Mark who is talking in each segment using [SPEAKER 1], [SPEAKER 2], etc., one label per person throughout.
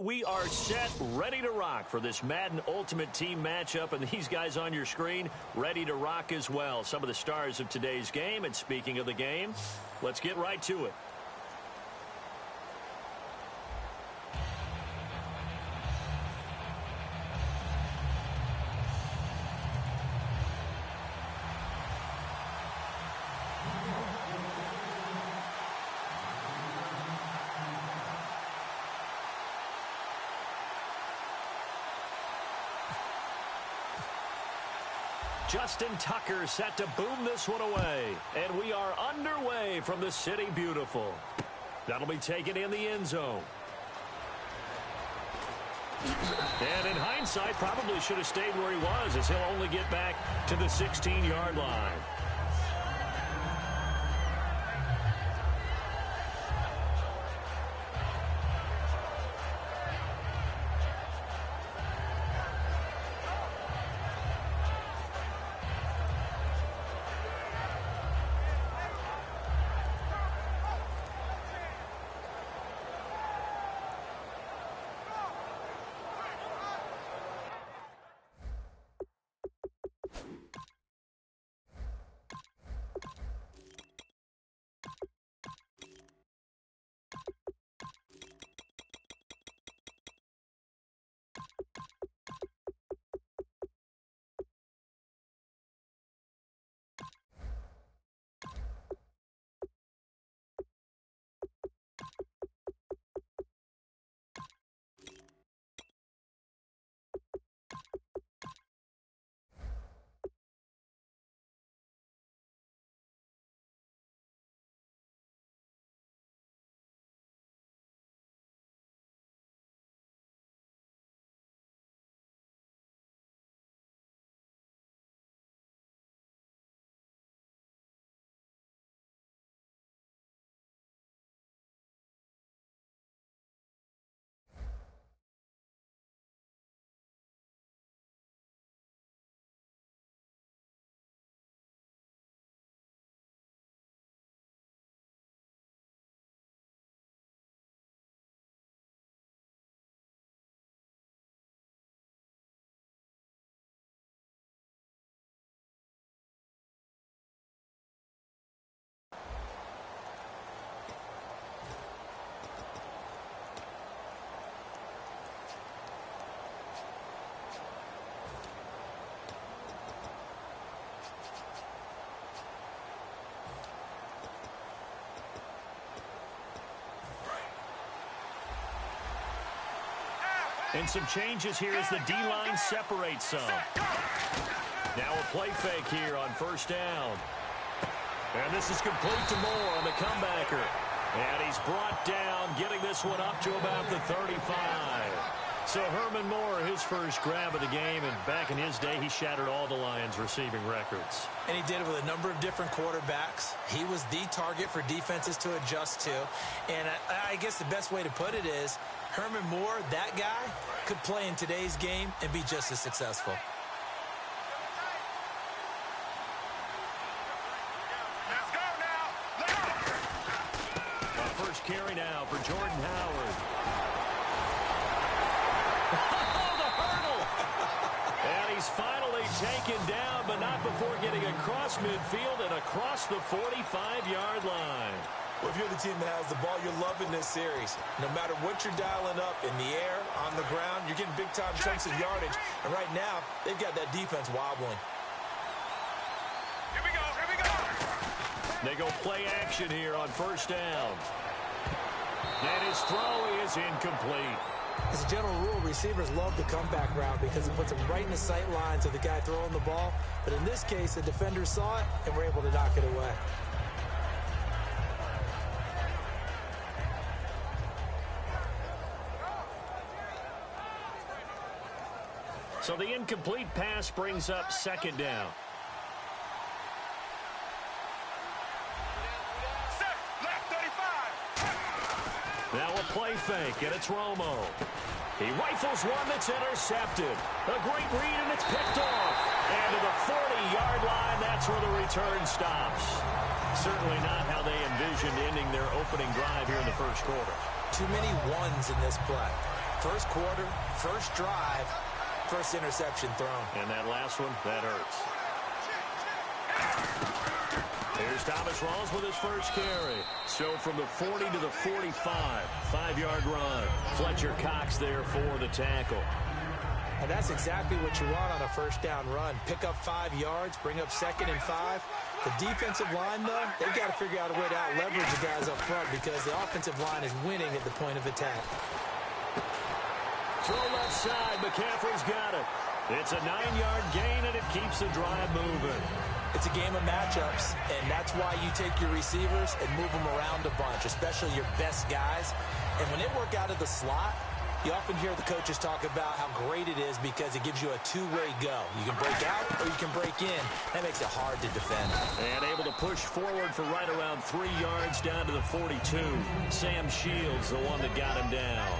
[SPEAKER 1] We are set, ready to rock for this Madden Ultimate Team matchup, and these guys on your screen ready to rock as well. Some of the stars of today's game, and speaking of the game, let's get right to it. Justin Tucker set to boom this one away. And we are underway from the City Beautiful. That'll be taken in the end zone. And in hindsight, probably should have stayed where he was, as he'll only get back to the 16-yard line. And some changes here as the D-line separates some. Now a play fake here on first down. And this is complete to Moore on the comebacker. And he's brought down, getting this one up to about the 35. So Herman Moore, his first grab of the game, and back in his day, he shattered all the Lions' receiving records.
[SPEAKER 2] And he did it with a number of different quarterbacks. He was the target for defenses to adjust to. And I guess the best way to put it is, Herman Moore, that guy, could play in today's game and be just as successful.
[SPEAKER 3] Let's go now.
[SPEAKER 1] A first carry now for Jordan Howard. The hurdle! And he's finally taken down, but not before getting across midfield and across the 45-yard line.
[SPEAKER 2] Well, if you're the team that has the ball, you're loving this series. No matter what you're dialing up, in the air, on the ground, you're getting big-time chunks of yardage. And right now, they've got that defense wobbling.
[SPEAKER 3] Here we go, here we go.
[SPEAKER 1] They go play action here on first down. And his throw is incomplete.
[SPEAKER 2] As a general rule, receivers love the comeback route because it puts them right in the sight lines of the guy throwing the ball. But in this case, the defender saw it and were able to knock it away.
[SPEAKER 1] So the incomplete pass brings up second down.
[SPEAKER 3] Set, left 35.
[SPEAKER 1] Now a play fake, and it's Romo. He rifles one that's intercepted. A great read, and it's picked off. And to the 40-yard line, that's where the return stops. Certainly not how they envisioned ending their opening drive here in the first quarter.
[SPEAKER 2] Too many ones in this play. First quarter, first drive, first interception thrown.
[SPEAKER 1] And that last one, that hurts. Here's Thomas Rawls with his first carry. So from the 40 to the 45, 5-yard run. Fletcher Cox there for the tackle.
[SPEAKER 2] And that's exactly what you want on a first down run. Pick up 5 yards, bring up 2nd and 5. The defensive line, though, they've got to figure out a way to out-leverage the guys up front because the offensive line is winning at the point of attack.
[SPEAKER 1] Throw left side. McCaffrey's got it. It's a 9-yard gain, and it keeps the drive moving.
[SPEAKER 2] It's a game of matchups, and that's why you take your receivers and move them around a bunch, especially your best guys. And when they work out of the slot, you often hear the coaches talk about how great it is because it gives you a two-way go. You can break out or you can break in. That makes it hard to defend.
[SPEAKER 1] And able to push forward for right around 3 yards down to the 42. Sam Shields, the one that got him down.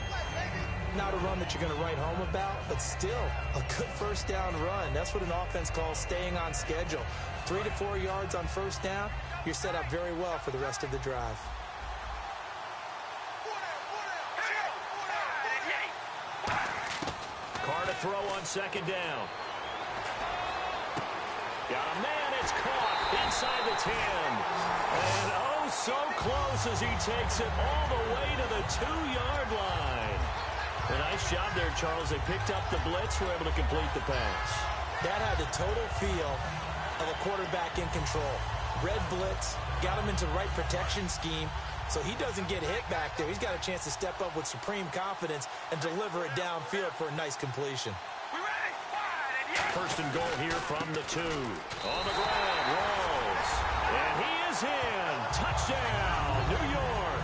[SPEAKER 2] Not a run that you're going to write home about, but still a good first down run. That's what an offense calls staying on schedule. 3 to 4 yards on first down, you're set up very well for the rest of the drive.
[SPEAKER 1] Carr to throw on 2nd down. Got a man, it's caught inside the 10. And oh, so close as he takes it all the way to the 2-yard line. A nice job there, Charles. They picked up the blitz, were able to complete the pass.
[SPEAKER 2] That had the total feel of a quarterback in control. Red blitz, got him into the right protection scheme, so he doesn't get hit back there. He's got a chance to step up with supreme confidence and deliver it downfield for a nice completion.
[SPEAKER 1] First and goal here from the 2. On the ground, Rawls. And he is in. Touchdown, New York.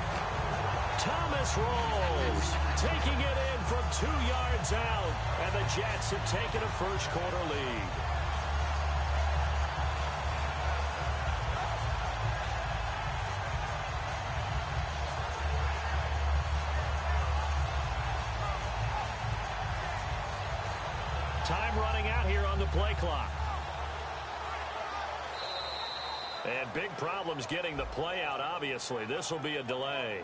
[SPEAKER 1] Thomas Rawls taking it in from 2 yards out. And the Jets have taken a first quarter lead. Time running out here on the play clock. And big problems getting the play out, obviously. This will be a delay.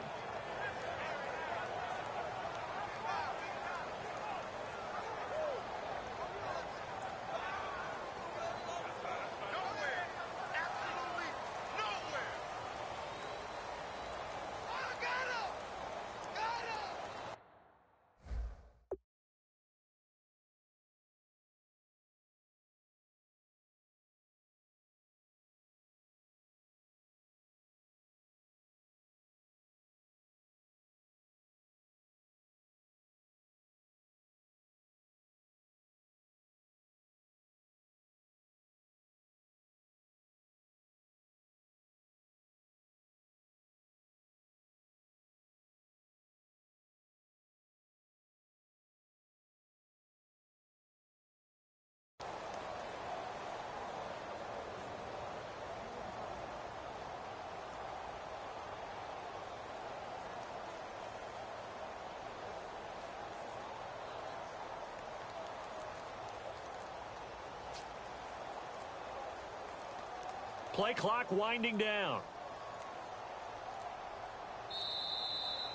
[SPEAKER 1] Play clock winding down.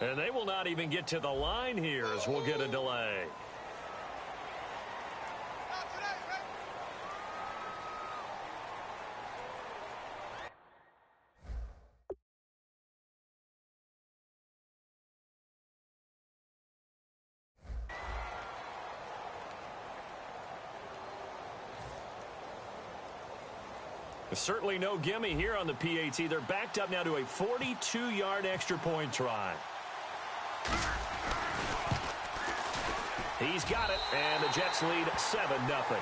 [SPEAKER 1] And they will not even get to the line here as we'll get a delay. Certainly no gimme here on the PAT. They're backed up now to a 42-yard extra point try. He's got it, and the Jets lead 7-0.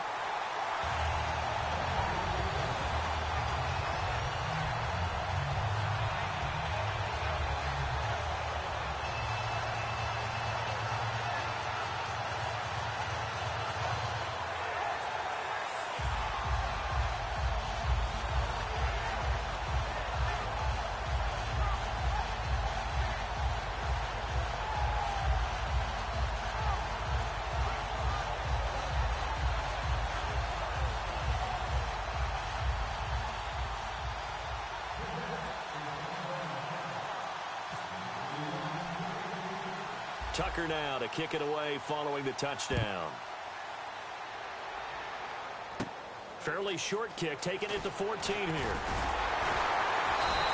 [SPEAKER 1] Tucker now to kick it away following the touchdown. Fairly short kick, taking it to 14 here.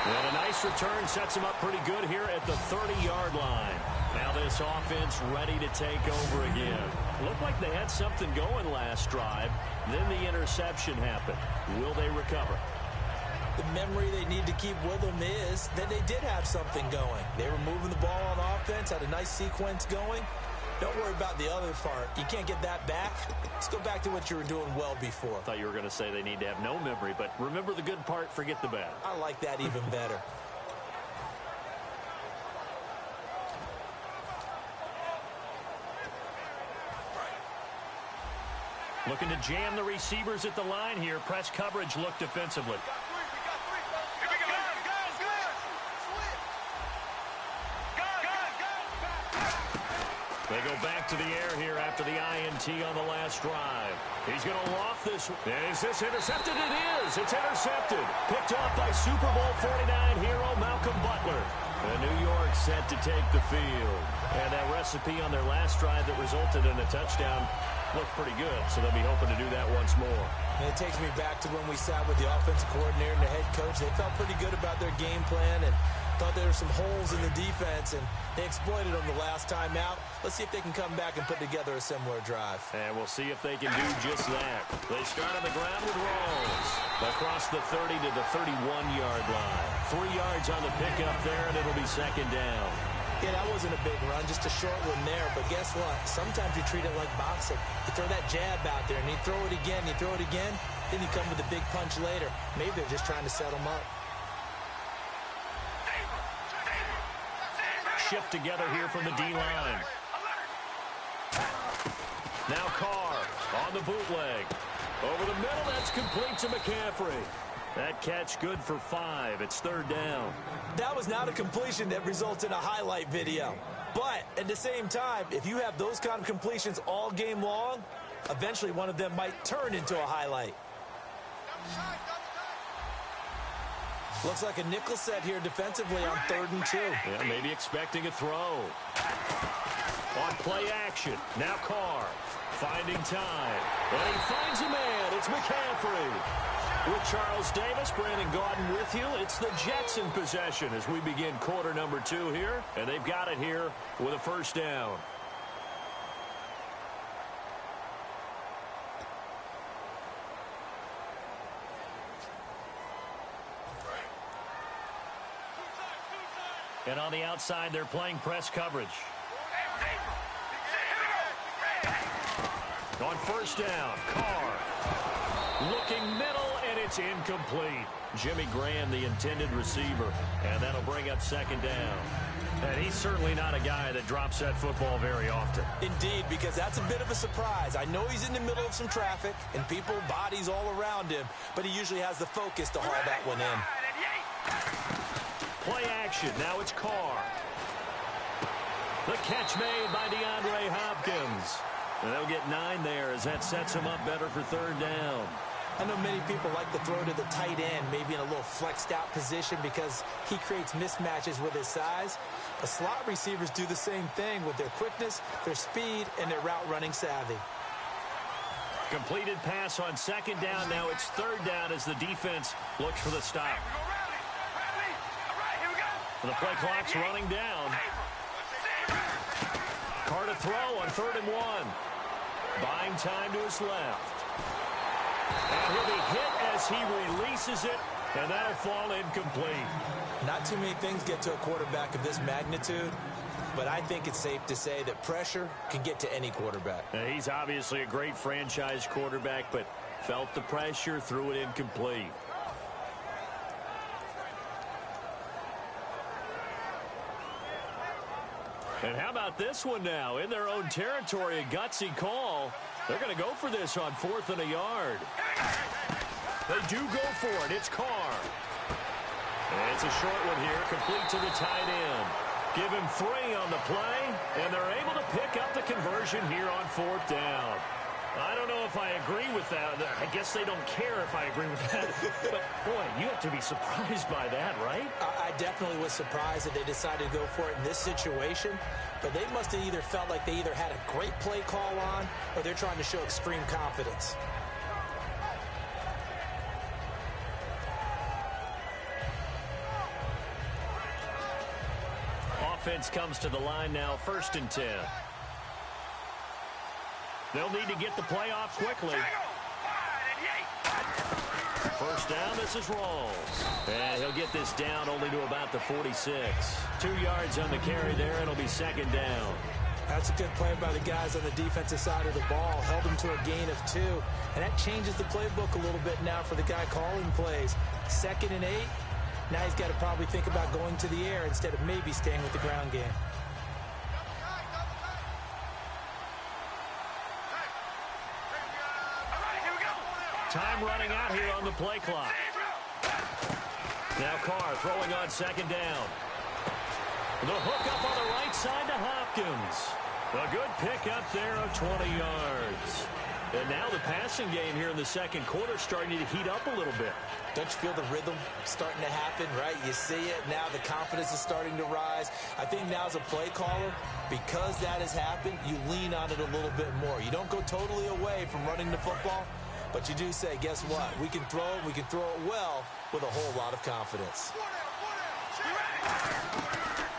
[SPEAKER 1] And a nice return sets him up pretty good here at the 30-yard line. Now this offense ready to take over again. Looked like they had something going last drive. Then the interception happened. Will they recover?
[SPEAKER 2] The memory they need to keep with them is that they did have something going. They were moving the ball on offense, had a nice sequence going. Don't worry about the other part. You can't get that back. Let's go back to what you were doing well before.
[SPEAKER 1] I thought you were going to say they need to have no memory, but remember the good part, forget the bad.
[SPEAKER 2] I like that even better.
[SPEAKER 1] Looking to jam the receivers at the line here. Press coverage look defensively. They go back to the air here after the INT on the last drive. He's going to loft this. Is this intercepted? It is. It's intercepted. Picked off by Super Bowl 49 hero Malcolm Butler. And New York set to take the field. And that recipe on their last drive that resulted in a touchdown looked pretty good, so they'll be hoping to do that once more.
[SPEAKER 2] And it takes me back to when we sat with the offensive coordinator and the head coach. They felt pretty good about their game plan and thought there were some holes in the defense, and they exploited them the last time out. Let's see if they can come back and put together a similar drive.
[SPEAKER 1] And we'll see if they can do just that. They start on the ground with Rawls. Across the 30 to the 31-yard line. 3 yards on the pickup there, and it'll be second down.
[SPEAKER 2] Yeah, that wasn't a big run, just a short one there. But guess what? Sometimes you treat it like boxing. You throw that jab out there, and you throw it again, you throw it again, then you come with a big punch later. Maybe they're just trying to set them up.
[SPEAKER 1] Shift together here from the D-line. Now Carr on the bootleg. Over the middle, that's complete to McCaffrey. That catch good for 5. It's third down.
[SPEAKER 2] That was not a completion that results in a highlight video. But at the same time, if you have those kind of completions all game long, eventually one of them might turn into a highlight. Looks like a nickel set here defensively on 3rd and 2.
[SPEAKER 1] Yeah, maybe expecting a throw. On play action. Now Carr finding time. And he finds a man. It's McCaffrey. With Charles Davis, Brandon Gaudin with you. It's the Jets in possession as we begin quarter number 2 here. And they've got it here with a first down. And on the outside, they're playing press coverage. On first down, Carr looking middle, and it's incomplete. Jimmy Graham, the intended receiver, and that'll bring up second down. And he's certainly not a guy that drops that football very often.
[SPEAKER 2] Indeed, because that's a bit of a surprise. I know he's in the middle of some traffic and people, bodies all around him, but he usually has the focus to haul that one in.
[SPEAKER 1] Play action. Now it's Carr. The catch made by DeAndre Hopkins. And they'll get 9 there as that sets him up better for third down.
[SPEAKER 2] I know many people like to throw to the tight end, maybe in a little flexed out position because he creates mismatches with his size. The slot receivers do the same thing with their quickness, their speed, and their route running savvy.
[SPEAKER 1] Completed pass on second down. Now it's third down as the defense looks for the stop. The play clock's running down. Carr to throw on 3rd and 1. Buying time to his left. And he'll be hit as he releases it, and that'll fall incomplete.
[SPEAKER 2] Not too many things get to a quarterback of this magnitude, but I think it's safe to say that pressure can get to any quarterback.
[SPEAKER 1] Now, he's obviously a great franchise quarterback, but felt the pressure, threw it incomplete. And how about this one now? In their own territory, a gutsy call. They're going to go for this on 4th and a yard. They do go for it. It's Carr. And it's a short one here, complete to the tight end. Give him 3 on the play, and they're able to pick up the conversion here on 4th down. I don't know if I agree with that. I guess they don't care if I agree with that. But, boy, you have to be surprised by that, right?
[SPEAKER 2] I definitely was surprised that they decided to go for it in this situation. But they must have either felt like they either had a great play call on or they're trying to show extreme confidence.
[SPEAKER 1] Offense comes to the line now, 1st and 10. They'll need to get the play off quickly. First down, this is Rawls. And he'll get this down only to about the 46. 2 yards on the carry there, and it'll be 2nd down.
[SPEAKER 2] That's a good play by the guys on the defensive side of the ball. Held them to a gain of 2. And that changes the playbook a little bit now for the guy calling plays. 2nd and 8. Now he's got to probably think about going to the air instead of maybe staying with the ground game.
[SPEAKER 1] Time running out here on the play clock. Now Carr throwing on 2nd down. The hook up on the right side to Hopkins. A good pickup there of 20 yards. And now the passing game here in the 2nd quarter starting to heat up a little bit.
[SPEAKER 2] Don't you feel the rhythm starting to happen, right? You see it. Now the confidence is starting to rise. I think now as a play caller, because that has happened, you lean on it a little bit more. You don't go totally away from running the football, but you do say, guess what? We can throw it. We can throw it well with a whole lot of confidence.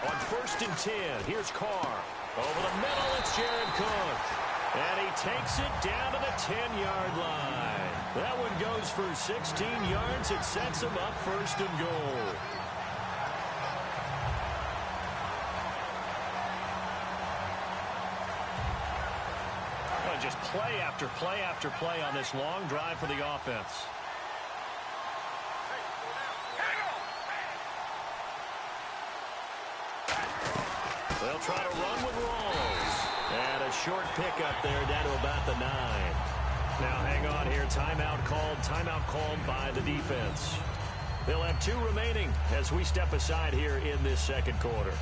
[SPEAKER 1] On 1st and 10, here's Carr. Over the middle, it's Jared Cook. And he takes it down to the 10-yard line. That one goes for 16 yards. It sets him up 1st and goal. Just play after play after play on this long drive for the offense. They'll try to run with Rawls. And a short pickup there down to about the 9. Now hang on here. Timeout called by the defense. They'll have 2 remaining as we step aside here in this 2nd quarter.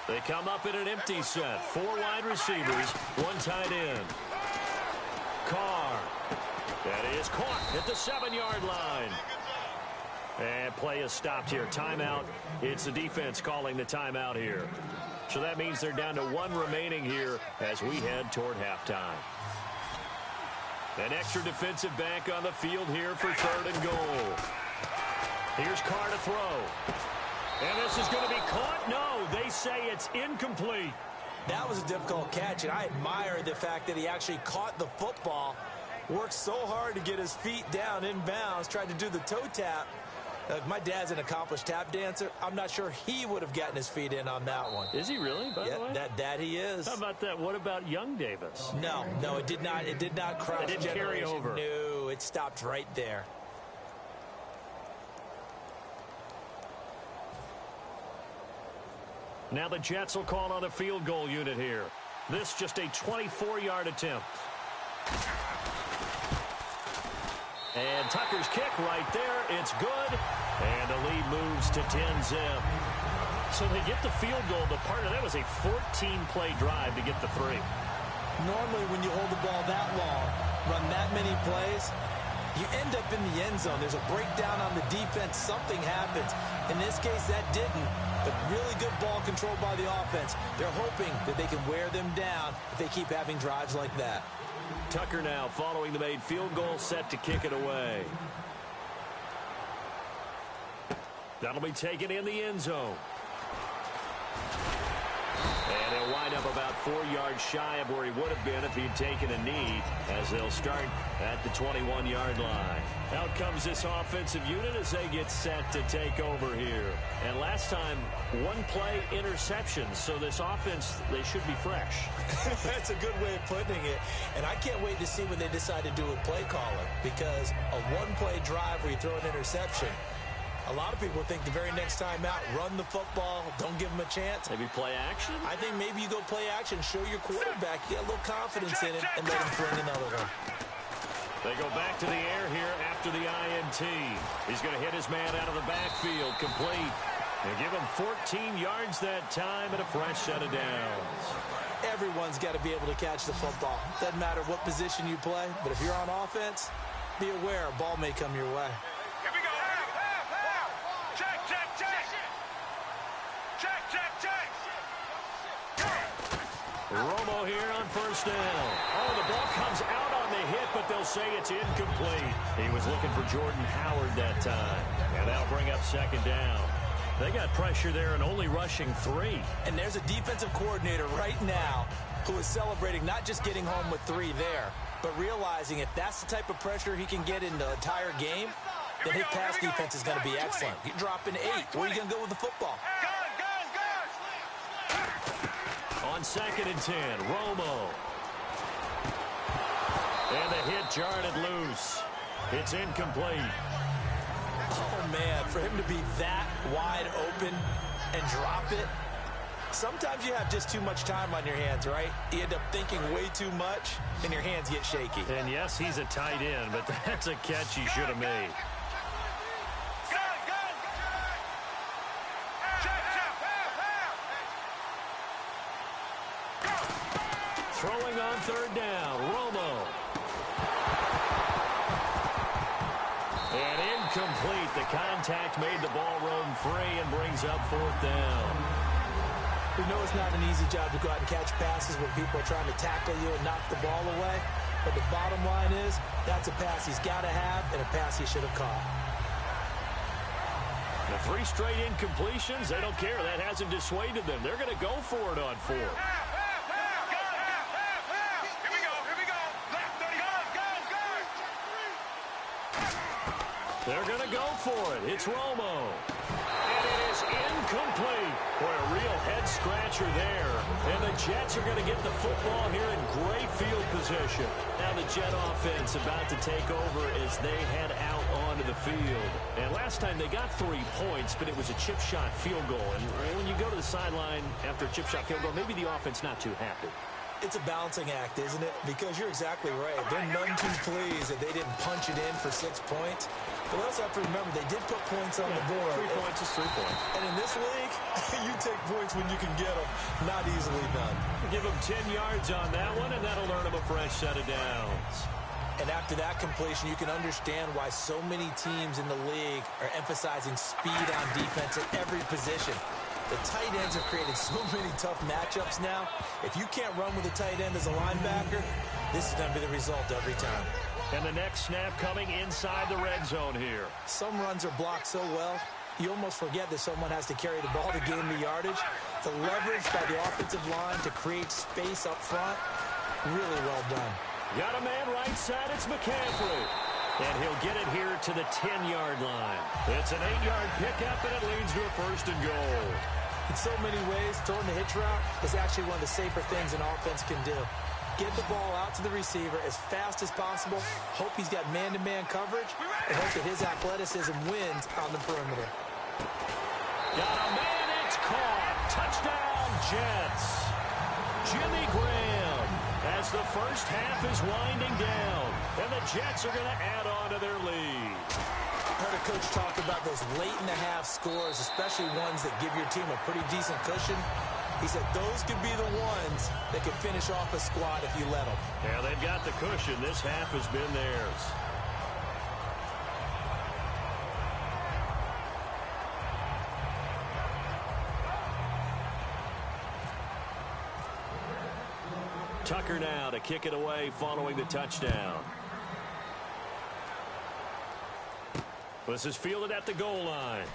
[SPEAKER 1] They come up in an empty set. 4 wide receivers, 1 tight end. Carr. That is caught at the 7-yard line. And play is stopped here. Timeout. It's the defense calling the timeout here. So that means they're down to 1 remaining here as we head toward halftime. An extra defensive back on the field here for 3rd and goal. Here's Carr to throw. And this is going to be caught. No, they say it's incomplete.
[SPEAKER 2] That was a difficult catch, and I admire the fact that he actually caught the football, worked so hard to get his feet down in bounds, tried to do the toe tap. My dad's an accomplished tap dancer. I'm not sure he would have gotten his feet in on that one.
[SPEAKER 1] Is he really, by the way?
[SPEAKER 2] That he is.
[SPEAKER 1] How about that? What about young Davis?
[SPEAKER 2] No, it did not. It did not cross.
[SPEAKER 1] It didn't carry over.
[SPEAKER 2] No, it stopped right there.
[SPEAKER 1] Now the Jets will call on a field goal unit here. This just a 24-yard attempt. And Tucker's kick right there. It's good. And the lead moves to 10-zip. So they get the field goal. The part of that was a 14-play drive to get the 3.
[SPEAKER 2] Normally when you hold the ball that long, run that many plays, you end up in the end zone. There's a breakdown on the defense. Something happens. In this case, that didn't. But really good ball control by the offense. They're hoping that they can wear them down if they keep having drives like that.
[SPEAKER 1] Tucker now following the made field goal, set to kick it away. That'll be taken in the end zone. And he'll wind up about 4 yards shy of where he would have been if he'd taken a knee, as they'll start at the 21-yard line. Out comes this offensive unit as they get set to take over here. And last time, 1-play interception. So this offense, they should be fresh.
[SPEAKER 2] That's a good way of putting it. And I can't wait to see when they decide to do a play calling, because a 1-play drive where you throw an interception, a lot of people think the very next time out, run the football, don't give them a chance.
[SPEAKER 1] Maybe play action?
[SPEAKER 2] I think maybe you go play action, show your quarterback, get a little confidence in it, and let him fling another one.
[SPEAKER 1] They go back to the air here after the INT. He's going to hit his man out of the backfield, complete. They give him 14 yards that time and a fresh set of downs.
[SPEAKER 2] Everyone's got to be able to catch the football. Doesn't matter what position you play, but if you're on offense, be aware a ball may come your way.
[SPEAKER 3] Here we go. Check, check, check. Check, check, check.
[SPEAKER 1] Romo here on first down. Oh, the ball comes out on the hit, but they'll say it's incomplete. He was looking for Jordan Howard that time. And that'll bring up second down. They got pressure there and only rushing 3.
[SPEAKER 2] And there's a defensive coordinator right now who is celebrating not just getting home with 3 there, but realizing if that's the type of pressure he can get in the entire game, then his pass defense is going to be excellent. You're dropping 8. Where are you going to go with the football?
[SPEAKER 1] On second and 10, Romo. And the hit jarred it loose. It's incomplete.
[SPEAKER 2] Oh, man, for him to be that wide open and drop it, sometimes you have just too much time on your hands, right? You end up thinking way too much, and your hands get shaky.
[SPEAKER 1] And, yes, he's a tight end, but that's a catch he should have made. Throwing on third down, Romo. And incomplete. The contact made the ball roam free and brings up fourth down.
[SPEAKER 2] We know it's not an easy job to go out and catch passes when people are trying to tackle you and knock the ball away. But the bottom line is, that's a pass he's got to have and a pass he should have caught.
[SPEAKER 1] The 3 straight incompletions, they don't care. That hasn't dissuaded them. They're going to go for it on 4. They're going to go for it. It's Romo. And it is incomplete. Boy, a real head-scratcher there. And the Jets are going to get the football here in great field position. Now the Jet offense about to take over as they head out onto the field. And last time they got 3 points, but it was a chip shot field goal. And when you go to the sideline after a chip shot field goal, maybe the offense not too happy.
[SPEAKER 2] It's a balancing act, isn't it? Because you're exactly right. They're none too pleased that they didn't punch it in for 6 points. But also have to remember, they did put points on the board.
[SPEAKER 1] 3 points is 3 points.
[SPEAKER 2] And in this league, you take points when you can get them. Not easily done.
[SPEAKER 1] Give them 10 yards on that one, and that'll earn them a fresh set of downs.
[SPEAKER 2] And after that completion, you can understand why so many teams in the league are emphasizing speed on defense at every position. The tight ends have created so many tough matchups now. If you can't run with a tight end as a linebacker, this is going to be the result every time.
[SPEAKER 1] And the next snap coming inside the red zone here.
[SPEAKER 2] Some runs are blocked so well, you almost forget that someone has to carry the ball to gain the yardage. The leverage by the offensive line to create space up front, really well done.
[SPEAKER 1] Got a man right side, it's McCaffrey. And he'll get it here to the 10-yard line. It's an 8-yard pickup, and it leads to a first and goal.
[SPEAKER 2] In so many ways, throwing the hitch route is actually one of the safer things an offense can do. Get the ball out to the receiver as fast as possible, hope he's got man-to-man coverage, and hope that his athleticism wins on the perimeter.
[SPEAKER 1] Got a man, it's caught. Touchdown, Jets. Jimmy Graham as the first half is winding down, and the Jets are going to add on to their lead.
[SPEAKER 2] I heard a coach talk about those late-in-the-half scores, especially ones that give your team a pretty decent cushion. He said those could be the ones that could finish off a squad if you let them.
[SPEAKER 1] Yeah, they've got the cushion. This half has been theirs. Tucker now to kick it away following the touchdown. This is fielded at the goal line.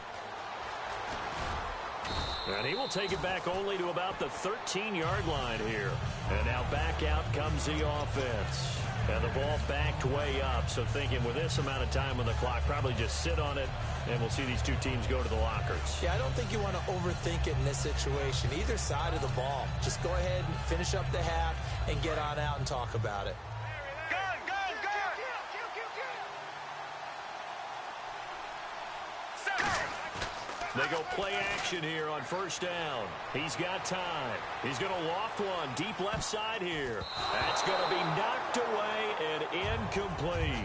[SPEAKER 1] And he will take it back only to about the 13-yard line here. And now back out comes the offense. And the ball backed way up. So thinking with this amount of time on the clock, probably just sit on it, and we'll see these two teams go to the lockers.
[SPEAKER 2] Yeah, I don't think you want to overthink it in this situation. Either side of the ball. Just go ahead and finish up the half and get on out and talk about it.
[SPEAKER 1] They go play action here on first down. He's got time. He's going to loft one deep left side here. That's going to be knocked away and incomplete.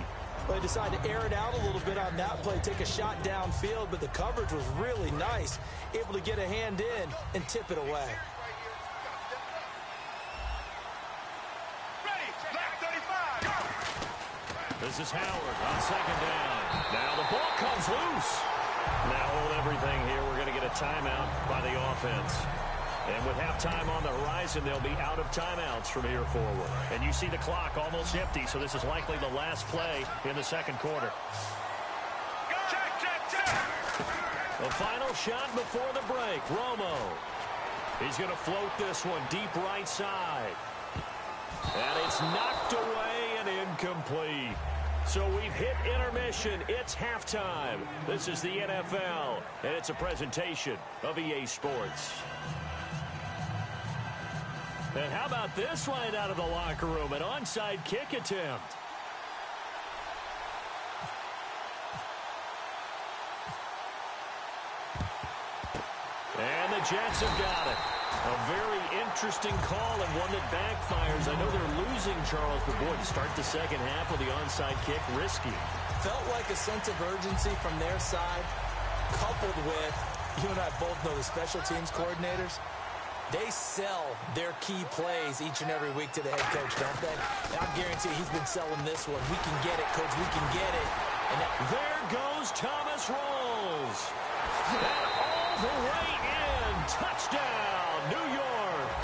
[SPEAKER 2] they decided to air it out a little bit on that play, take a shot downfield, but the coverage was really nice, able to get a hand in and tip it away.
[SPEAKER 3] Ready, left 35, go!
[SPEAKER 1] This is Howard on second down. Now the ball comes loose. Now hold everything here. We're going to get a timeout by the offense. And with halftime on the horizon, they'll be out of timeouts from here forward. And you see the clock almost empty, so this is likely the last play in the second quarter.
[SPEAKER 3] Check, check, check!
[SPEAKER 1] The final shot before the break. Romo. He's going to float this one deep right side. And it's knocked away and incomplete. So we've hit intermission. It's halftime. This is the NFL, and it's a presentation of EA Sports. And how about this right out of the locker room? An onside kick attempt. And the Jets have got it. A very interesting call and one that backfires. I know they're losing, Charles, but boy, to start the second half with the onside kick, risky.
[SPEAKER 2] Felt like a sense of urgency from their side, coupled with, you and I both know the special teams coordinators. They sell their key plays each and every week to the head coach, don't they? And I guarantee he's been selling this one. We can get it, coach. We can get it. And
[SPEAKER 1] there goes Thomas Rawls. And all the way in. Touchdown, New York.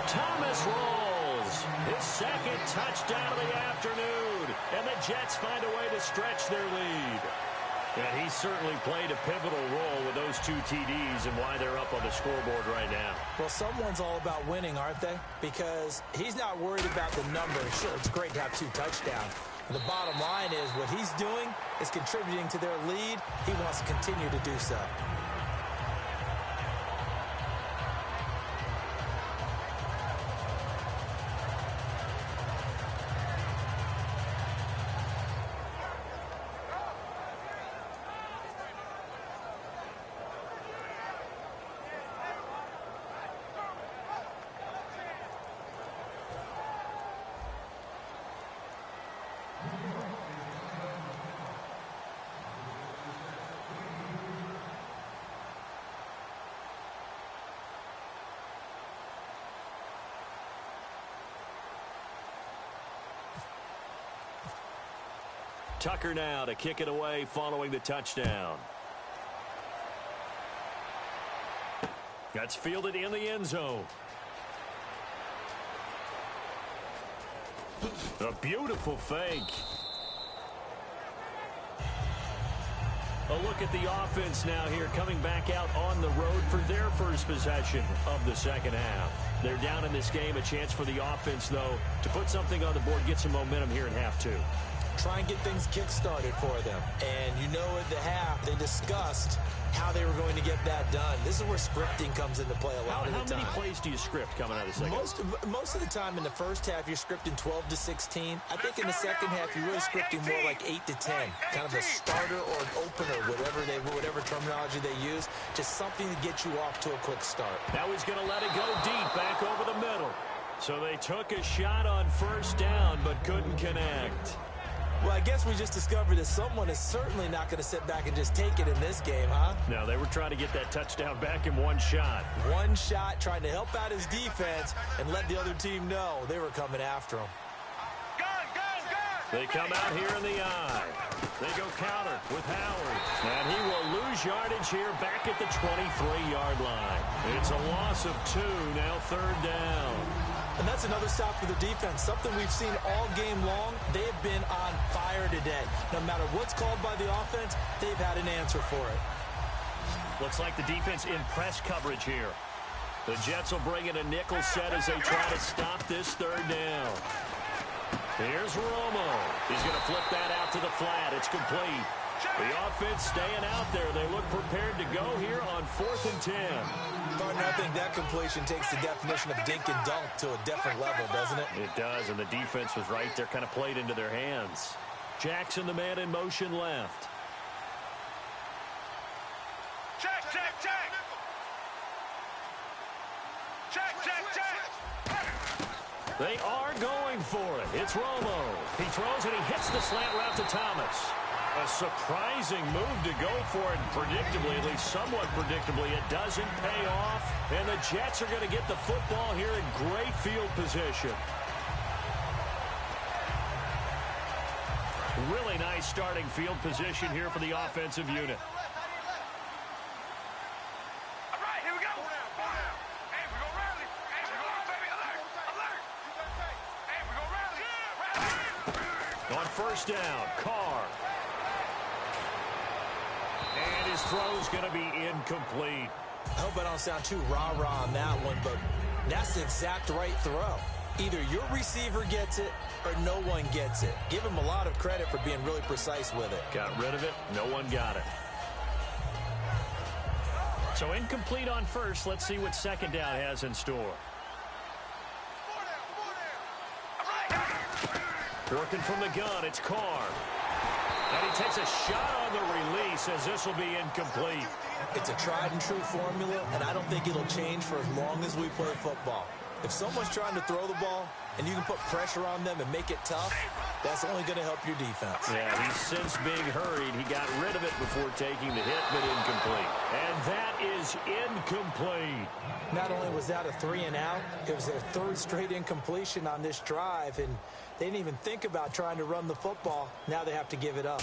[SPEAKER 1] Thomas Rawls. His second touchdown of the afternoon. And the Jets find a way to stretch their lead. And he certainly played a pivotal role with those two TDs and why they're up on the scoreboard right now.
[SPEAKER 2] Well, someone's all about winning, aren't they? Because he's not worried about the numbers. Sure, it's great to have 2 touchdowns. The bottom line is what he's doing is contributing to their lead. He wants to continue to do so.
[SPEAKER 1] Tucker now to kick it away following the touchdown. That's fielded in the end zone. A beautiful fake. A look at the offense now here, coming back out on the road for their first possession of the second half. They're down in this game. A chance for the offense, though, to put something on the board, get some momentum here in half 2.
[SPEAKER 2] Try and get things kick-started for them. And you know at the half, they discussed how they were going to get that done. This is where scripting comes into play a lot of the time.
[SPEAKER 1] How many plays do you script coming out of the second half?
[SPEAKER 2] Most of the time in the first half, you're scripting 12 to 16. I think in the second half, you're really scripting more like 8 to 10. Kind of a starter or an opener, whatever terminology they use. Just something to get you off to a quick start.
[SPEAKER 1] Now he's going to let it go deep, back over the middle. So they took a shot on first down, but couldn't connect.
[SPEAKER 2] Well, I guess we just discovered that someone is certainly not going to sit back and just take it in this game, huh?
[SPEAKER 1] No, they were trying to get that touchdown back in one shot.
[SPEAKER 2] One shot, trying to help out his defense and let the other team know they were coming after him.
[SPEAKER 1] They come out here in the eye. They go counter with Howard. And he will lose yardage here back at the 23-yard line. It's a loss of 2, now third down.
[SPEAKER 2] And that's another stop for the defense. Something we've seen all game long. They've been on fire today. No matter what's called by the offense, they've had an answer for it.
[SPEAKER 1] Looks like the defense in press coverage here. The Jets will bring in a nickel set as they try to stop this third down. Here's Romo. He's going to flip that out to the flat. It's complete. The offense staying out there. They look prepared to go here on 4th and 10.
[SPEAKER 2] Partner, I think that completion takes the definition of dink and dunk to a different level, doesn't it?
[SPEAKER 1] It does, and the defense was right there, kind of played into their hands. Jackson, the man in motion left.
[SPEAKER 3] Check, check, check. Check, check, check.
[SPEAKER 1] They are going for it. It's Romo. He throws and he hits the slant route to Thomas. A surprising move to go for it. Predictably, at least somewhat predictably, it doesn't pay off. And the Jets are going to get the football here in great field position. Really nice starting field position here for the offensive unit.
[SPEAKER 3] All right, here we go. Hey, we're going to rally. Hey, we're going to baby. Alert. Alert. Hey, we're going to rally.
[SPEAKER 1] On first down, Carr. And his throw's going to be incomplete.
[SPEAKER 2] I hope I don't sound too rah-rah on that one, but that's the exact right throw. Either your receiver gets it or no one gets it. Give him a lot of credit for being really precise with it.
[SPEAKER 1] Got rid of it. No one got it. So incomplete on first. Let's see what second down has in store. Working from the gun, it's Carr. And he takes a shot on the release as this will be incomplete.
[SPEAKER 2] It's a tried and true formula, and I don't think it'll change for as long as we play football. If someone's trying to throw the ball and you can put pressure on them and make it tough, that's only going to help your defense.
[SPEAKER 1] Yeah, he's since being hurried. He got rid of it before taking the hit, but incomplete. And that is incomplete.
[SPEAKER 2] Not only was that a 3-and-out, it was their third straight incompletion on this drive, and they didn't even think about trying to run the football. Now they have to give it up.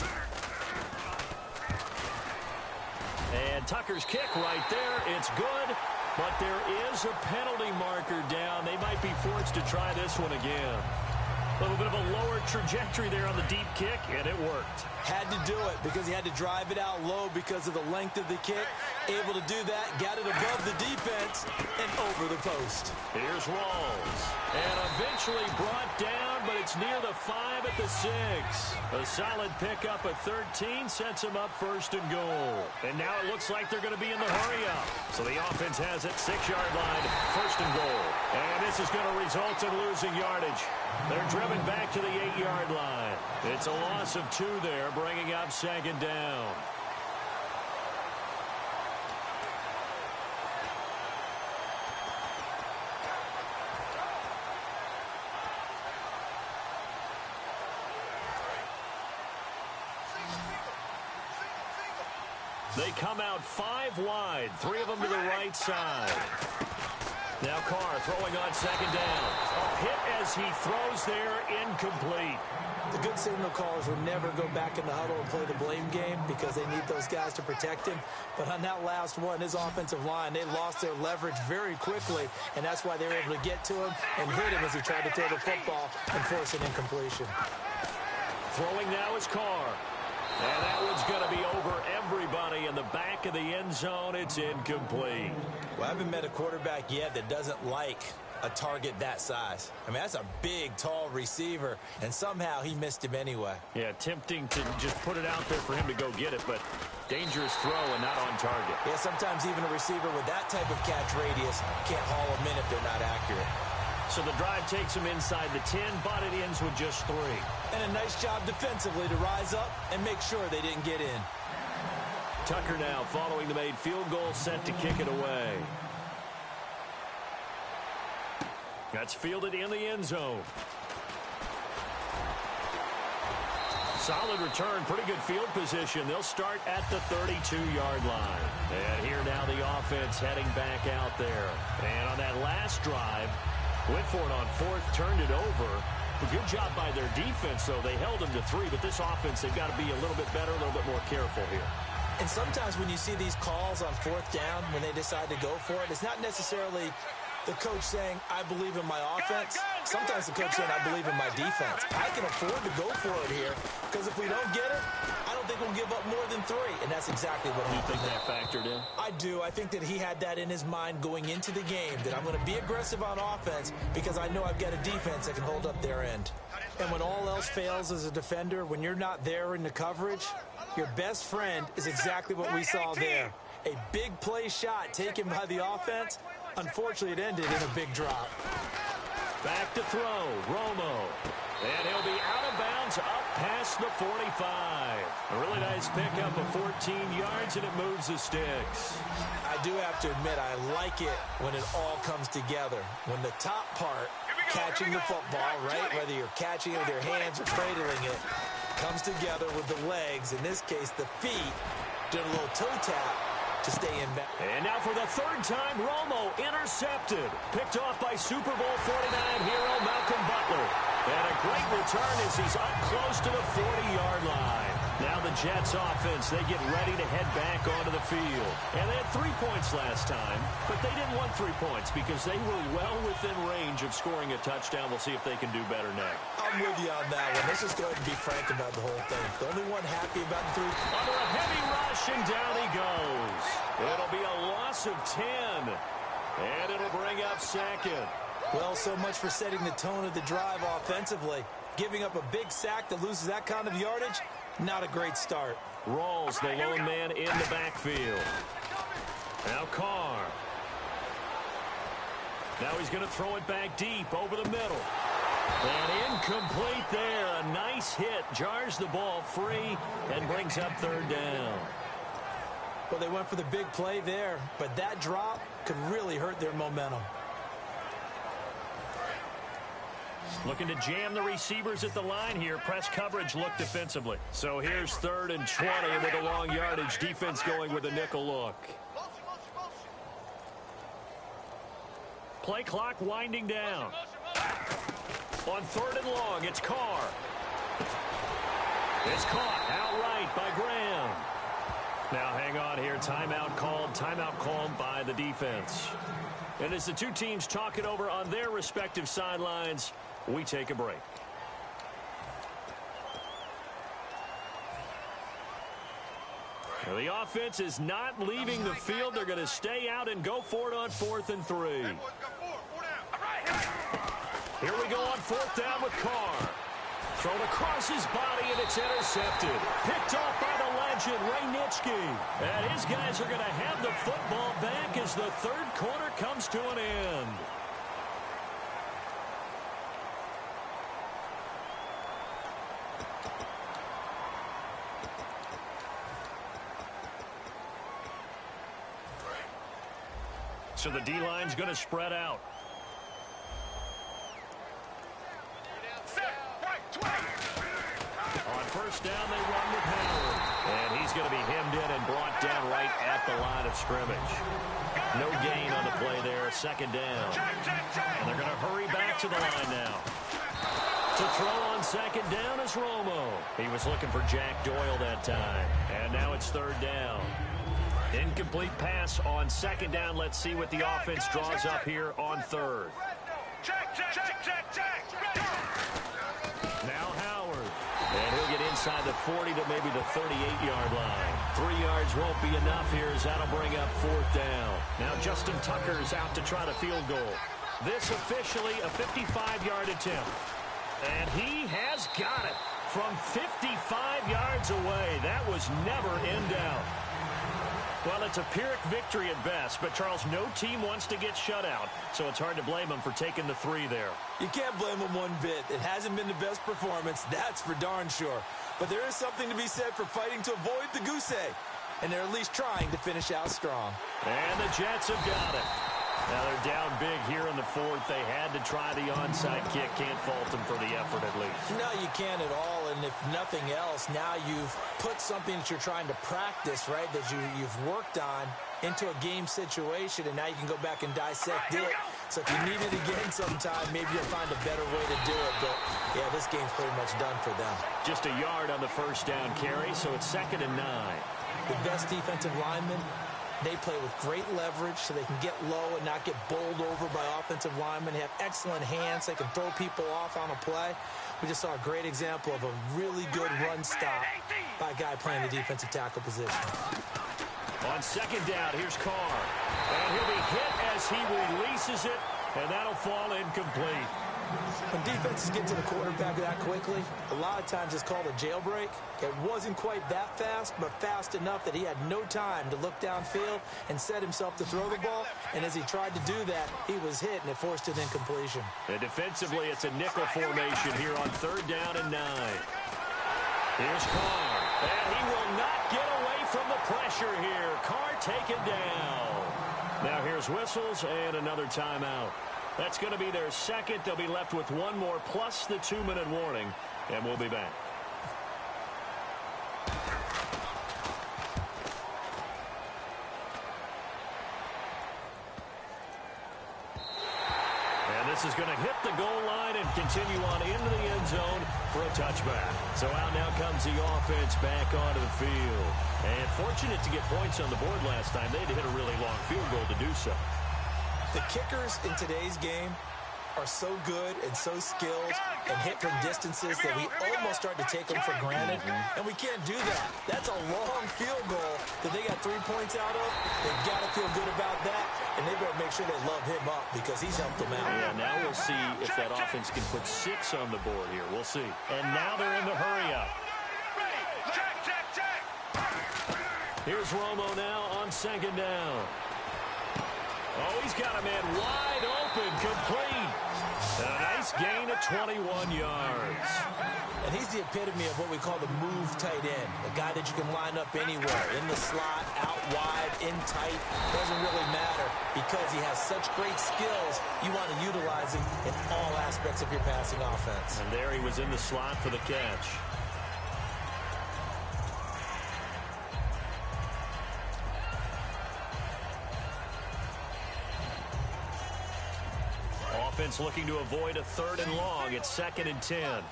[SPEAKER 1] And Tucker's kick right there. It's good. But there is a penalty marker down. They might be forced to try this one again. A little bit of a lower trajectory there on the deep kick, and it worked.
[SPEAKER 2] Had to do it because he had to drive it out low because of the length of the kick. Able to do that, got it above the defense, and over the post.
[SPEAKER 1] Here's Rawls. And eventually brought down, but it's near the 5 at the 6. A solid pickup at 13 sets him up first and goal. And now it looks like they're going to be in the hurry-up. So the offense has it, 6-yard line, first and goal. And this is going to result in losing yardage. They're driven back to the 8-yard line. It's a loss of 2 there, bringing up second down. They come out 5 wide, 3 of them to the right side. Now Carr throwing on second down. A hit as he throws there, incomplete.
[SPEAKER 2] The good signal callers would never go back in the huddle and play the blame game because they need those guys to protect him. But on that last one, his offensive line, they lost their leverage very quickly, and that's why they were able to get to him and hit him as he tried to throw the football and force an incompletion.
[SPEAKER 1] Throwing now is Carr. And that one's going to be over everybody in the back of the end zone. It's incomplete.
[SPEAKER 2] Well, I haven't met a quarterback yet that doesn't like a target that size. I mean, that's a big, tall receiver, and somehow he missed him anyway.
[SPEAKER 1] Yeah, tempting to just put it out there for him to go get it, but dangerous throw and not on target.
[SPEAKER 2] Yeah, sometimes even a receiver with that type of catch radius can't haul them in if they're not accurate.
[SPEAKER 1] So the drive takes him inside the 10, but it ends with just 3.
[SPEAKER 2] And a nice job defensively to rise up and make sure they didn't get in.
[SPEAKER 1] Tucker now following the made field goal, set to kick it away. That's fielded in the end zone. Solid return, pretty good field position. They'll start at the 32-yard line. And here now the offense heading back out there. And on that last drive, went for it on 4th, turned it over. A good job by their defense, though. They held them to 3, but this offense, they've got to be a little bit better, a little bit more careful here.
[SPEAKER 2] And sometimes when you see these calls on 4th down, when they decide to go for it, it's not necessarily the coach saying, I believe in my offense. Sometimes the coach saying, I believe in my defense. I can afford to go for it here because if we don't get it, I don't think we'll give up more than 3. And that's exactly what happened.
[SPEAKER 1] You think that factored in?
[SPEAKER 2] I do. I think that he had that in his mind going into the game, that I'm going to be aggressive on offense because I know I've got a defense that can hold up their end. And when all else fails as a defender, when you're not there in the coverage, your best friend is exactly what we saw there. A big play shot taken by the offense. Unfortunately, it ended in a big drop.
[SPEAKER 1] Back to throw, Romo. And he'll be out of bounds up past the 45. A really nice pickup of 14 yards, and it moves the sticks.
[SPEAKER 2] I do have to admit, I like it when it all comes together. When the top part catching the football, right? Whether you're catching it with your hands or cradling it, comes together with the legs. In this case, the feet. Did a little toe tap to stay in back.
[SPEAKER 1] And now for the third time, Romo intercepted. Picked off by Super Bowl 49 hero Malcolm Butler. And a great return as he's up close to the 40-yard line. Now the Jets offense, they get ready to head back onto the field. And they had 3 points last time, but they didn't want 3 points because they were well within range of scoring a touchdown. We'll see if they can do better next.
[SPEAKER 2] I'm with you on that one. Let's just go ahead and be frank about the whole thing. The only one happy about the 3.
[SPEAKER 1] Under a heavy rush, and down he goes. It'll be a loss of 10, and it'll bring up second.
[SPEAKER 2] Well, so much for setting the tone of the drive offensively. Giving up a big sack that loses that kind of yardage, not a great start.
[SPEAKER 1] Rawls, the lone man in the backfield. Now Carr. Now he's going to throw it back deep over the middle. And incomplete there. A nice hit. Jars the ball free and brings up third down.
[SPEAKER 2] Well, they went for the big play there, but that drop could really hurt their momentum.
[SPEAKER 1] Looking to jam the receivers at the line here. Press coverage look defensively. So here's 3rd and 20 with a long yardage. Defense going with a nickel look. Play clock winding down. On 3rd and long, it's Carr. It's caught outright by Graham. Now hang on here. Timeout called by the defense. And as the two teams talk it over on their respective sidelines, we take a break. Now the offense is not leaving the field. They're going to stay out and go for it on 4th and 3. Here we go on 4th down with Carr. Thrown across his body, and it's intercepted. Picked off by the legend, Ray Nitschke. And his guys are going to have the football back as the 3rd quarter comes to an end. So the D-line's going to spread out. On 1st down, they run with Howard. And he's going to be hemmed in and brought down right at the line of scrimmage. No gain on the play there. 2nd down. And they're going to hurry back to the line now. To throw on 2nd down is Romo. He was looking for Jack Doyle that time. And now it's 3rd down. Incomplete pass on 2nd down. Let's see what the offense draws up here on 3rd. Now Howard. And he'll get inside the 40 to maybe the 38-yard line. 3 yards won't be enough here as that'll bring up 4th down. Now Justin Tucker's out to try the field goal. This officially a 55-yard attempt. And he has got it from 55 yards away. That was never in doubt. Well, it's a Pyrrhic victory at best, but, Charles, no team wants to get shut out, so it's hard to blame them for taking the 3 there.
[SPEAKER 2] You can't blame them one bit. It hasn't been the best performance, that's for darn sure. But there is something to be said for fighting to avoid the goose egg, and they're at least trying to finish out strong.
[SPEAKER 1] And the Jets have got it. Now they're down big here in the 4th. They had to try the onside kick. Can't fault them for the effort at least.
[SPEAKER 2] No, you can't at all. And if nothing else, now you've put something that you're trying to practice, right, that you've worked on into a game situation, and now you can go back and dissect it. So if you need it again sometime, maybe you'll find a better way to do it. But, yeah, this game's pretty much done for them.
[SPEAKER 1] Just a yard on the 1st down carry, so it's 2nd and 9.
[SPEAKER 2] The best defensive linemen, they play with great leverage so they can get low and not get bowled over by offensive linemen. They have excellent hands. They can throw people off on a play. We just saw a great example of a really good run stop by a guy playing the defensive tackle position.
[SPEAKER 1] On 2nd down, here's Carr. And he'll be hit as he releases it, and that'll fall incomplete.
[SPEAKER 2] When defenses get to the quarterback that quickly, a lot of times it's called a jailbreak. It wasn't quite that fast, but fast enough that he had no time to look downfield and set himself to throw the ball. And as he tried to do that, he was hit, and it forced an incompletion.
[SPEAKER 1] And defensively, it's a nickel formation here on 3rd down and 9. Here's Carr. And he will not get away from the pressure here. Carr taken down. Now here's whistles and another timeout. That's going to be their second. They'll be left with one more plus the 2-minute warning, and we'll be back. This is going to hit the goal line and continue on into the end zone for a touchback. So out now comes the offense back onto the field. And fortunate to get points on the board last time. They had to hit a really long field goal to do so.
[SPEAKER 2] The kickers in today's game are so good and so skilled and hit from distances that we almost start to take them for granted, and we can't do that. That's a long field goal that they got 3 points out of. They've got to feel good about that, and they better make sure they love him up because he's helped them out.
[SPEAKER 1] Yeah, now we'll see if that offense can put 6 on the board here. We'll see. And now they're in the hurry-up. Here's Romo now on second down. Oh, he's got a man wide open, complete. And a nice gain of 21 yards.
[SPEAKER 2] And he's the epitome of what we call the move tight end, a guy that you can line up anywhere, in the slot, out wide, in tight. Doesn't really matter because he has such great skills. You want to utilize him in all aspects of your passing offense.
[SPEAKER 1] And there he was in the slot for the catch. Offense looking to avoid a 3rd and long. It's 2nd and 10.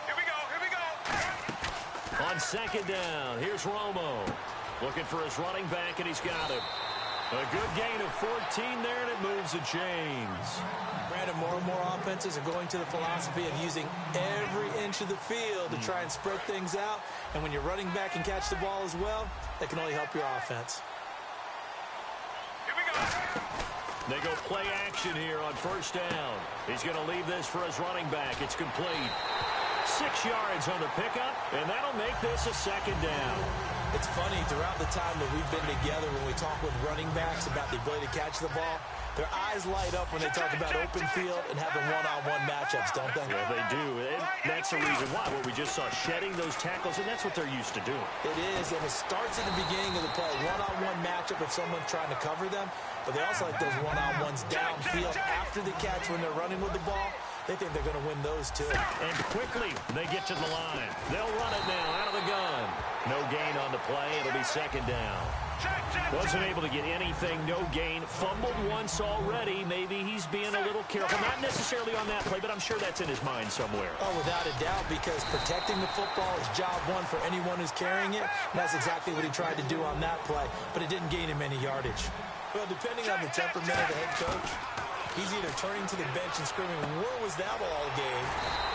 [SPEAKER 3] Here we go.
[SPEAKER 1] On second down, here's Romo. Looking for his running back, and he's got him. A good gain of 14 there, and it moves the chains.
[SPEAKER 2] Brandon, more and more offenses are going to the philosophy of using every inch of the field to try and spread things out. And when your running back can catch the ball as well, that can only help your offense.
[SPEAKER 1] They go play action here on first down. He's going to leave this for his running back. It's complete. 6 yards on the pickup, and that'll make this a 2nd down.
[SPEAKER 2] It's funny, throughout the time that we've been together, when we talk with running backs about the ability to catch the ball, their eyes light up when they talk about open field and having one-on-one matchups, don't they?
[SPEAKER 1] Yeah, they do. And that's the reason why. What we just saw, shedding those tackles, and that's what they're used to doing.
[SPEAKER 2] It is, and it starts at the beginning of the play. One-on-one matchup if someone's trying to cover them, but they also like those one-on-ones downfield after the catch when they're running with the ball. They think they're going to win those, too.
[SPEAKER 1] And quickly, they get to the line. They'll run it now out of the gun. No gain on the play. It'll be 2nd down. Wasn't able to get anything, no gain. Fumbled once already. Maybe he's being a little careful. Not necessarily on that play, but I'm sure that's in his mind somewhere.
[SPEAKER 2] Oh, without a doubt, because protecting the football is job one for anyone who's carrying it. And that's exactly what he tried to do on that play, but it didn't gain him any yardage. Well, depending on the temperament of the head coach, he's either turning to the bench and screaming, where was that all game?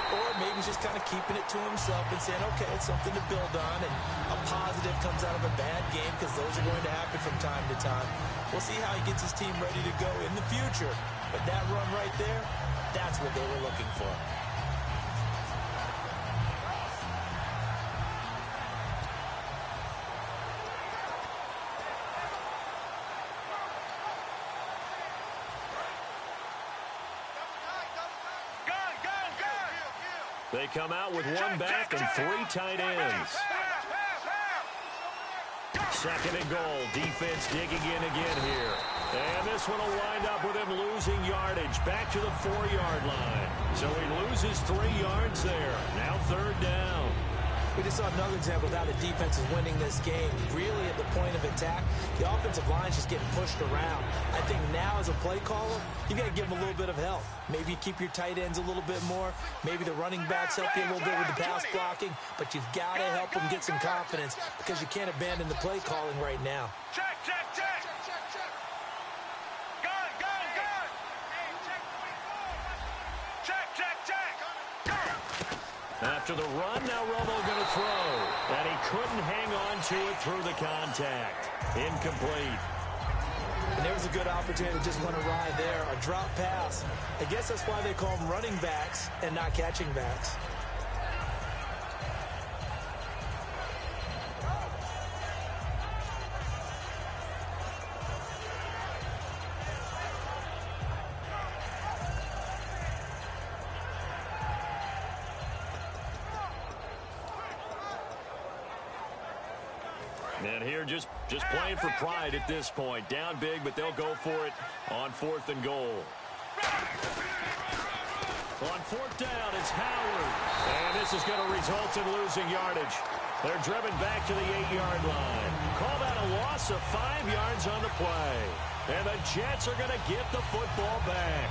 [SPEAKER 2] Or maybe he's just kind of keeping it to himself and saying, okay, it's something to build on, and a positive comes out of a bad game because those are going to happen from time to time. We'll see how he gets his team ready to go in the future. But that run right there, that's what they were looking for.
[SPEAKER 1] They come out with one back and 3 tight ends. 2nd and goal. Defense digging in again here. And this one will wind up with him losing yardage. Back to the 4-yard line. So he loses 3 yards there. Now 3rd down.
[SPEAKER 2] We just saw another example of how the defense is winning this game. Really at the point of attack, the offensive line's just getting pushed around. I think now as a play caller, you got to give them a little bit of help. Maybe you keep your tight ends a little bit more. Maybe the running backs help you a little bit with the pass blocking. But you've got to help them get some confidence because you can't abandon the play calling right now.
[SPEAKER 3] Check. Gun. Check.
[SPEAKER 1] After the run, now Romo going to throw. And he couldn't hang on to it through the contact. Incomplete.
[SPEAKER 2] And there was a good opportunity to just went awry there. A drop pass. I guess that's why they call them running backs and not catching backs.
[SPEAKER 1] And here just playing for pride at this point. Down big, but they'll go for it on 4th and goal. On 4th down, it's Howard. And this is going to result in losing yardage. They're driven back to the 8-yard line. Call that a loss of 5 yards on the play. And the Jets are going to get the football back.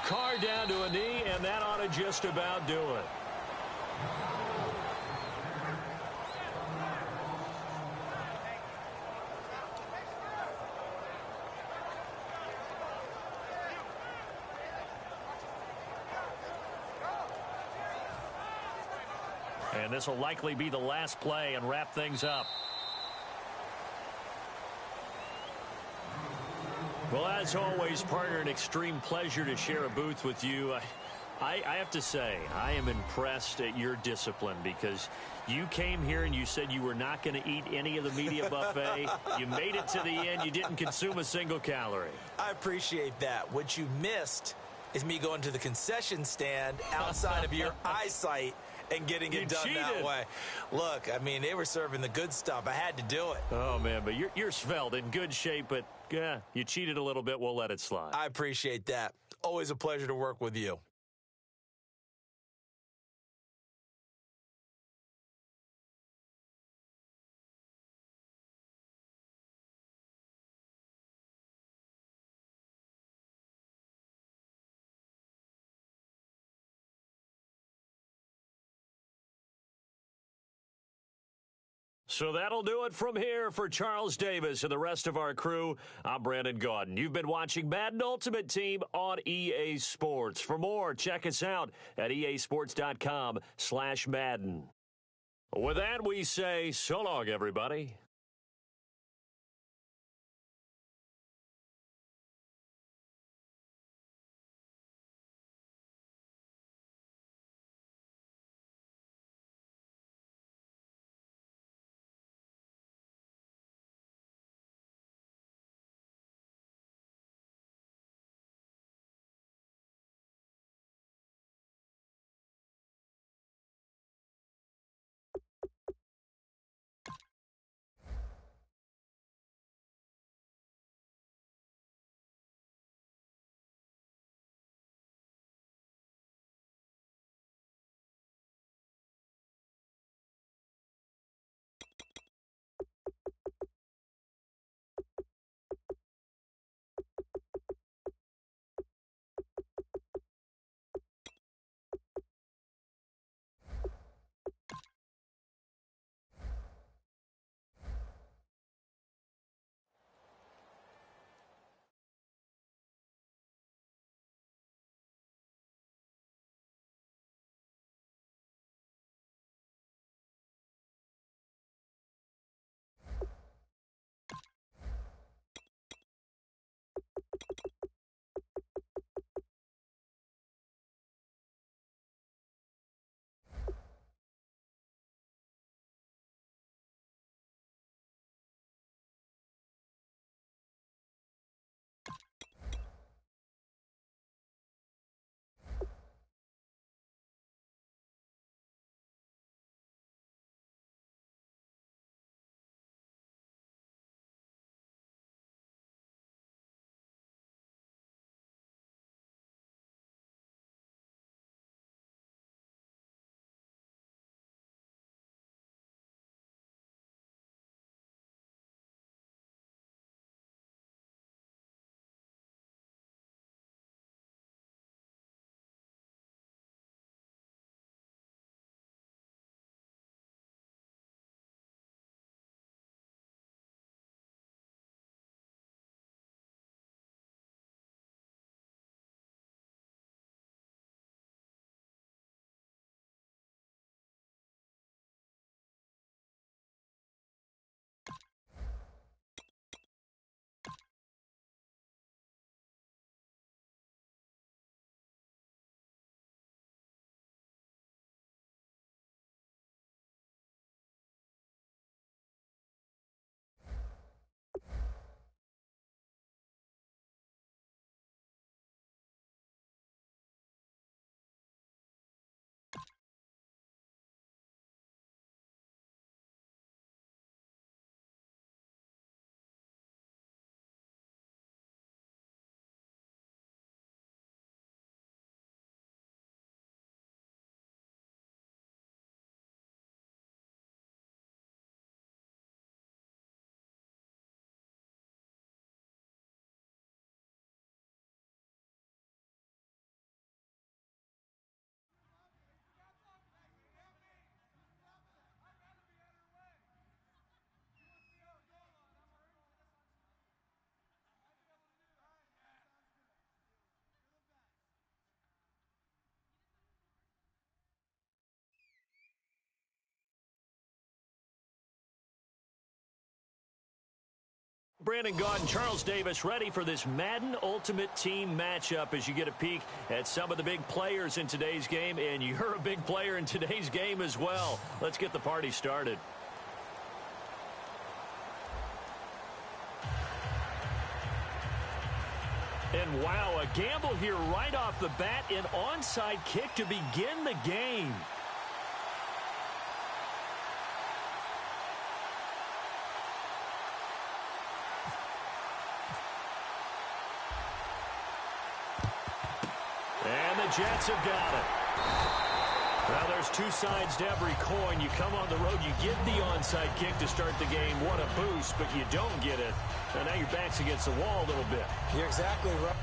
[SPEAKER 1] Carr down to a knee, and that ought to just about do it. And this will likely be the last play and wrap things up. Well, as always, partner, an extreme pleasure to share a booth with you. I have to say, I am impressed at your discipline because you came here and you said you were not going to eat any of the media buffet. You made it to the end. You didn't consume a single calorie.
[SPEAKER 2] I appreciate that. What you missed is me going to the concession stand outside of your eyesight and getting it done that way. Look, I mean, they were serving the good stuff. I had to do it.
[SPEAKER 1] Oh, man, but you're svelte, in good shape, but yeah, you cheated a little bit. We'll let it slide.
[SPEAKER 2] I appreciate that. Always a pleasure to work with you.
[SPEAKER 1] So that'll do it from here for Charles Davis and the rest of our crew. I'm Brandon Gaudin. You've been watching Madden Ultimate Team on EA Sports. For more, check us out at easports.com/Madden. With that, we say so long, everybody. Brandon Gaudin, Charles Davis, ready for this Madden Ultimate Team matchup as you get a peek at some of the big players in today's game, and you're a big player in today's game as well. Let's get the party started. And wow, a gamble here right off the bat, an onside kick to begin the game. And the Jets have got it. Well, there's two sides to every coin. You come on the road, you get the onside kick to start the game. What a boost, but you don't get it. And now your back's against the wall a little bit.
[SPEAKER 2] You're exactly right.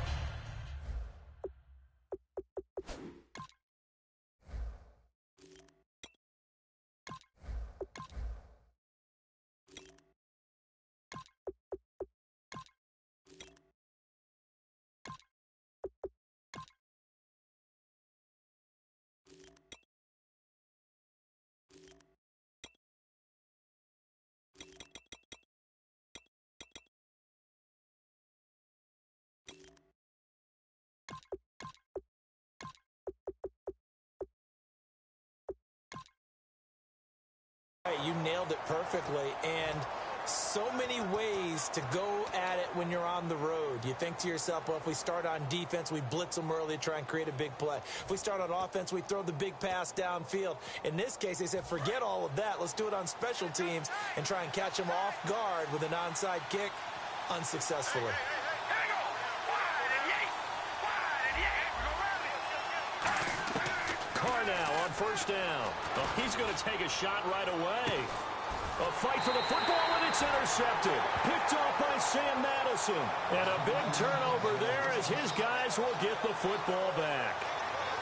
[SPEAKER 2] You nailed it perfectly, and so many ways to go at it when you're on the road. You think to yourself, well, if we start on defense, we blitz them early, try and create a big play. If we start on offense, we throw the big pass downfield. In this case, they said, forget all of that. Let's do it on special teams and try and catch them off guard with an onside kick unsuccessfully.
[SPEAKER 1] Now on first down. Well, he's going to take a shot right away. A fight for the football, and it's intercepted. Picked off by Sam Madison. And a big turnover there as his guys will get the football back.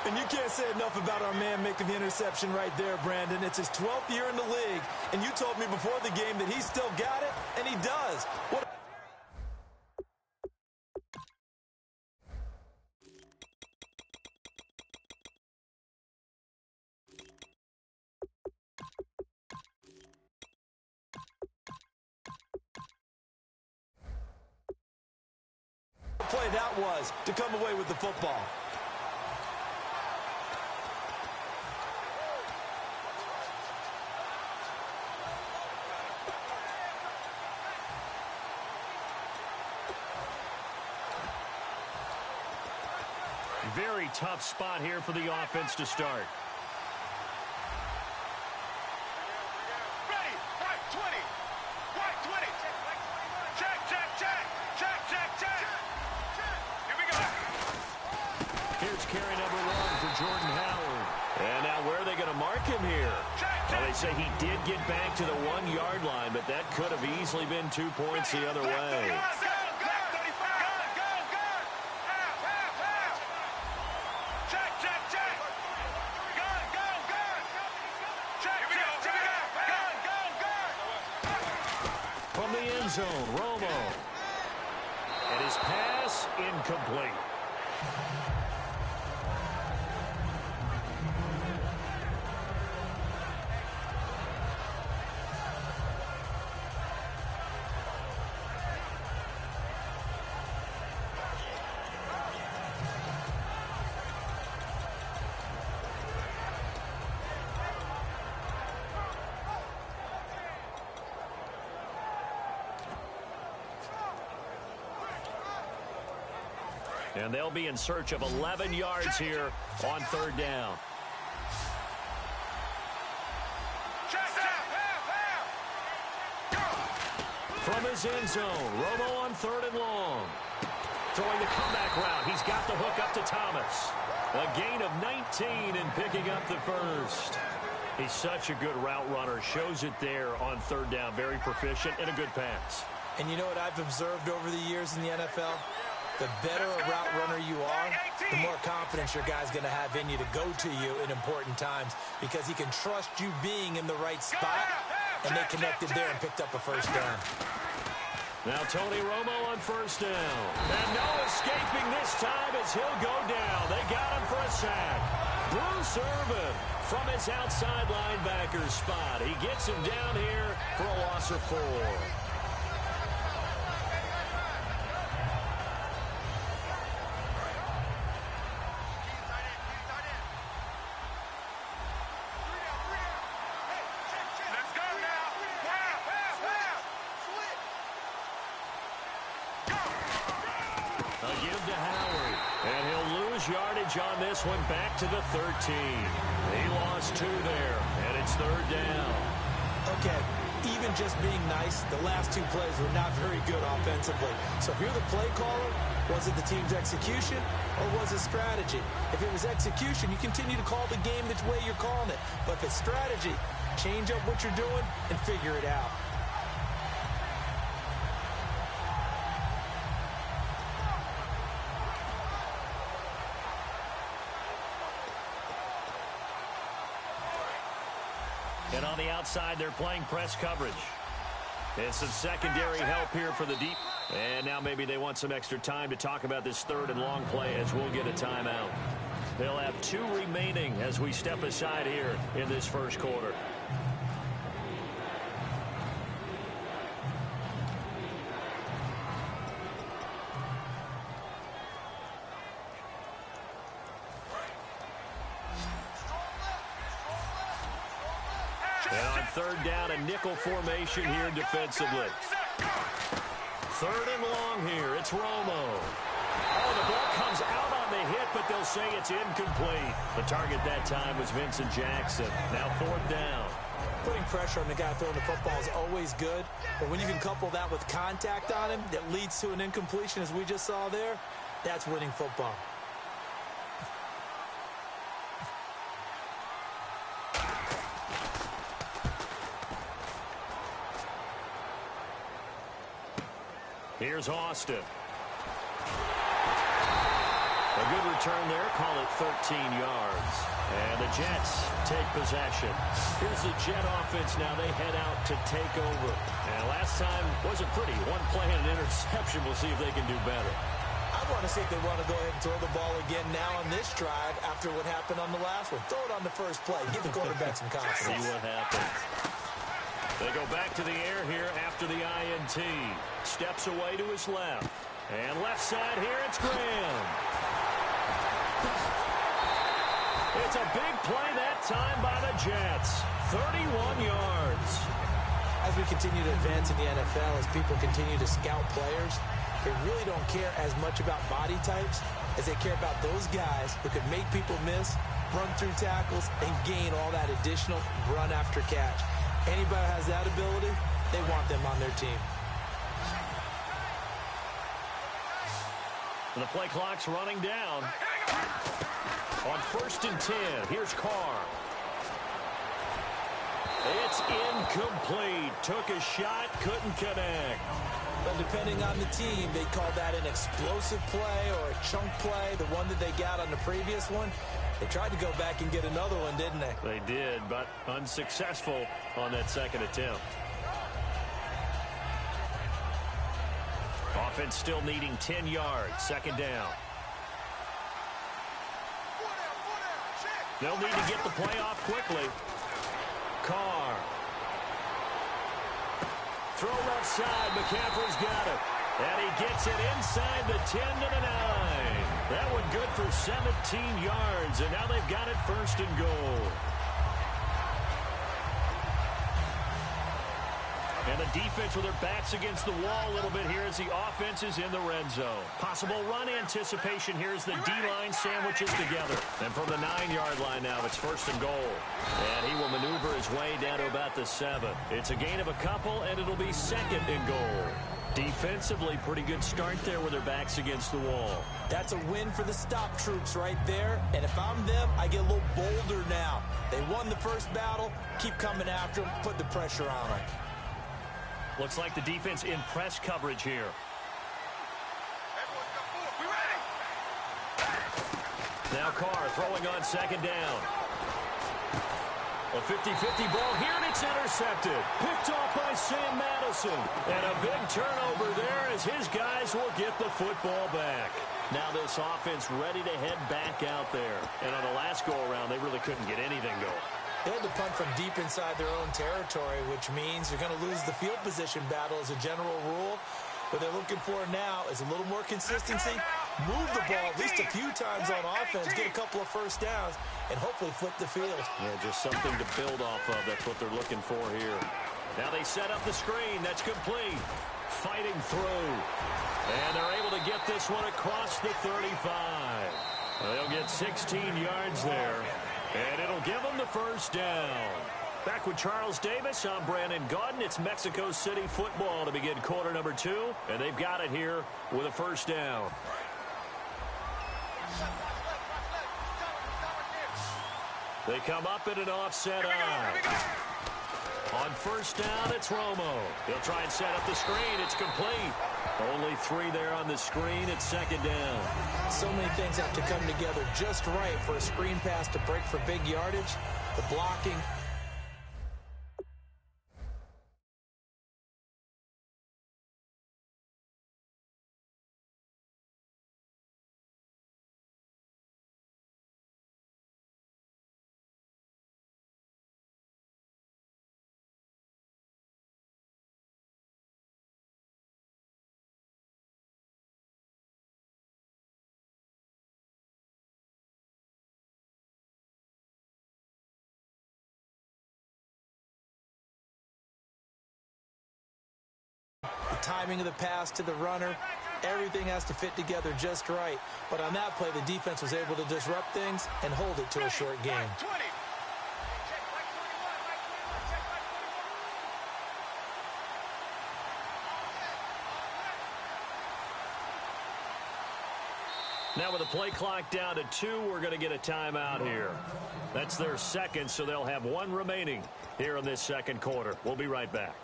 [SPEAKER 2] And you can't say enough about our man making the interception right there, Brandon. It's his 12th year in the league, and you told me before the game that he still got it, and he does. What play that was to come away with the football.
[SPEAKER 1] Very tough spot here for the offense to start.
[SPEAKER 3] Ready, right 20, right 20. Check, check, check, check, check, check. Here we go.
[SPEAKER 1] Here's carry number 1 for Jordan Howard. And now where are they going to mark him here? Well, they say he did get back to the 1-yard line, but that could have easily been 2 points the other way. From the end zone, Romo. And his pass incomplete. And they'll be in search of 11 yards here on third down. From his end zone, Romo on 3rd and long. Throwing the comeback route. He's got the hook up to Thomas. A gain of 19 and picking up the first. He's such a good route runner. Shows it there on 3rd down. Very proficient and a good pass.
[SPEAKER 2] And you know what I've observed over the years in the NFL? The better a route runner you are, the more confidence your guy's going to have in you to go to you in important times because he can trust you being in the right spot, and they connected there and picked up a first down.
[SPEAKER 1] Now Tony Romo on 1st down. And no escaping this time as he'll go down. They got him for a sack. Bruce Irvin from his outside linebacker spot. He gets him down here for a loss of 4. yardage on this one, back to the 13. He lost 2 there, and it's 3rd down.
[SPEAKER 2] Okay, even just being nice, the last 2 plays were not very good offensively. So if you're the play caller, was it the team's execution or was it strategy? If it was execution, you continue to call the game the way you're calling it. But if it's strategy, change up what you're doing and figure it out.
[SPEAKER 1] And on the outside, they're playing press coverage. And some secondary help here for the deep. And now maybe they want some extra time to talk about this 3rd and long play as we'll get a timeout. They'll have 2 remaining as we step aside here in this first quarter. And on 3rd down, a nickel formation here defensively. 3rd and long here. It's Romo. Oh, the ball comes out on the hit, but they'll say it's incomplete. The target that time was Vincent Jackson. Now 4th down.
[SPEAKER 2] Putting pressure on the guy throwing the football is always good, but when you can couple that with contact on him that leads to an incompletion, as we just saw there, that's winning football.
[SPEAKER 1] Here's Austin. A good return there. Call it 13 yards. And the Jets take possession. Here's the Jet offense now. They head out to take over. And last time wasn't pretty. 1 play and an interception. We'll see if they can do better.
[SPEAKER 2] I want to see if they want to go ahead and throw the ball again now on this drive after what happened on the last one. Throw it on the first play. Give the quarterback some confidence.
[SPEAKER 1] See what happens. They go back to the air here after the INT. Steps away to his left. And left side here, it's Graham. It's a big play that time by the Jets. 31 yards.
[SPEAKER 2] As we continue to advance in the NFL, as people continue to scout players, they really don't care as much about body types as they care about those guys who can make people miss, run through tackles, and gain all that additional run after catch. Anybody who has that ability, they want them on their team.
[SPEAKER 1] And the play clock's running down. On 1st and 10, here's Carr. It's incomplete. Took a shot, couldn't connect.
[SPEAKER 2] But depending on the team, they call that an explosive play or a chunk play, the one that they got on the previous one. They tried to go back and get another one, didn't they?
[SPEAKER 1] They did, but unsuccessful on that 2nd attempt. Offense still needing 10 yards. 2nd down. They'll need to get the play off quickly. Carr. Throw left side. McCaffrey's got it. And he gets it inside the 10 to the 9. That one good for 17 yards. And now they've got it 1st and goal. And the defense with their backs against the wall a little bit here as the offense is in the red zone. Possible run anticipation here as the D-line sandwiches together. And from the 9-yard line now, it's 1st and goal. And he will maneuver his way down to about the 7. It's a gain of a couple, and it'll be 2nd and goal. Defensively, pretty good start there with their backs against the wall.
[SPEAKER 2] That's a win for the stop troops right there. And if I'm them, I get a little bolder now. They won the first battle. Keep coming after them. Put the pressure on them.
[SPEAKER 1] Looks like the defense in press coverage here. Now Carr throwing on 2nd down. A 50-50 ball here, and it's intercepted. Picked off by Sam Madison. And a big turnover there as his guys will get the football back. Now this offense ready to head back out there. And on the last go-around, they really couldn't get anything going.
[SPEAKER 2] They had to punt from deep inside their own territory, which means you're going to lose the field position battle as a general rule. What they're looking for now is a little more consistency, move the ball at least a few times on offense, get a couple of 1st downs, and hopefully flip the field.
[SPEAKER 1] Yeah, just something to build off of. That's what they're looking for here. Now they set up the screen. That's complete. Fighting through. And they're able to get this one across the 35. They'll get 16 yards there, and it'll give them the first down. Back with Charles Davis, I'm Brandon Gaudin. It's Mexico City football to begin quarter number 2, and they've got it here with a first down. They come up in an offset eye. On first down, it's Romo. He'll try and set up the screen. It's complete. Only 3 there on the screen. It's second down.
[SPEAKER 2] So many things have to come together just right for a screen pass to break for big yardage. The blocking. The timing of the pass to the runner, everything has to fit together just right. But on that play, the defense was able to disrupt things and hold it to a short game.
[SPEAKER 1] Now with the play clock down to 2, we're going to get a timeout here. That's their second, so they'll have 1 remaining here in this second quarter. We'll be right back.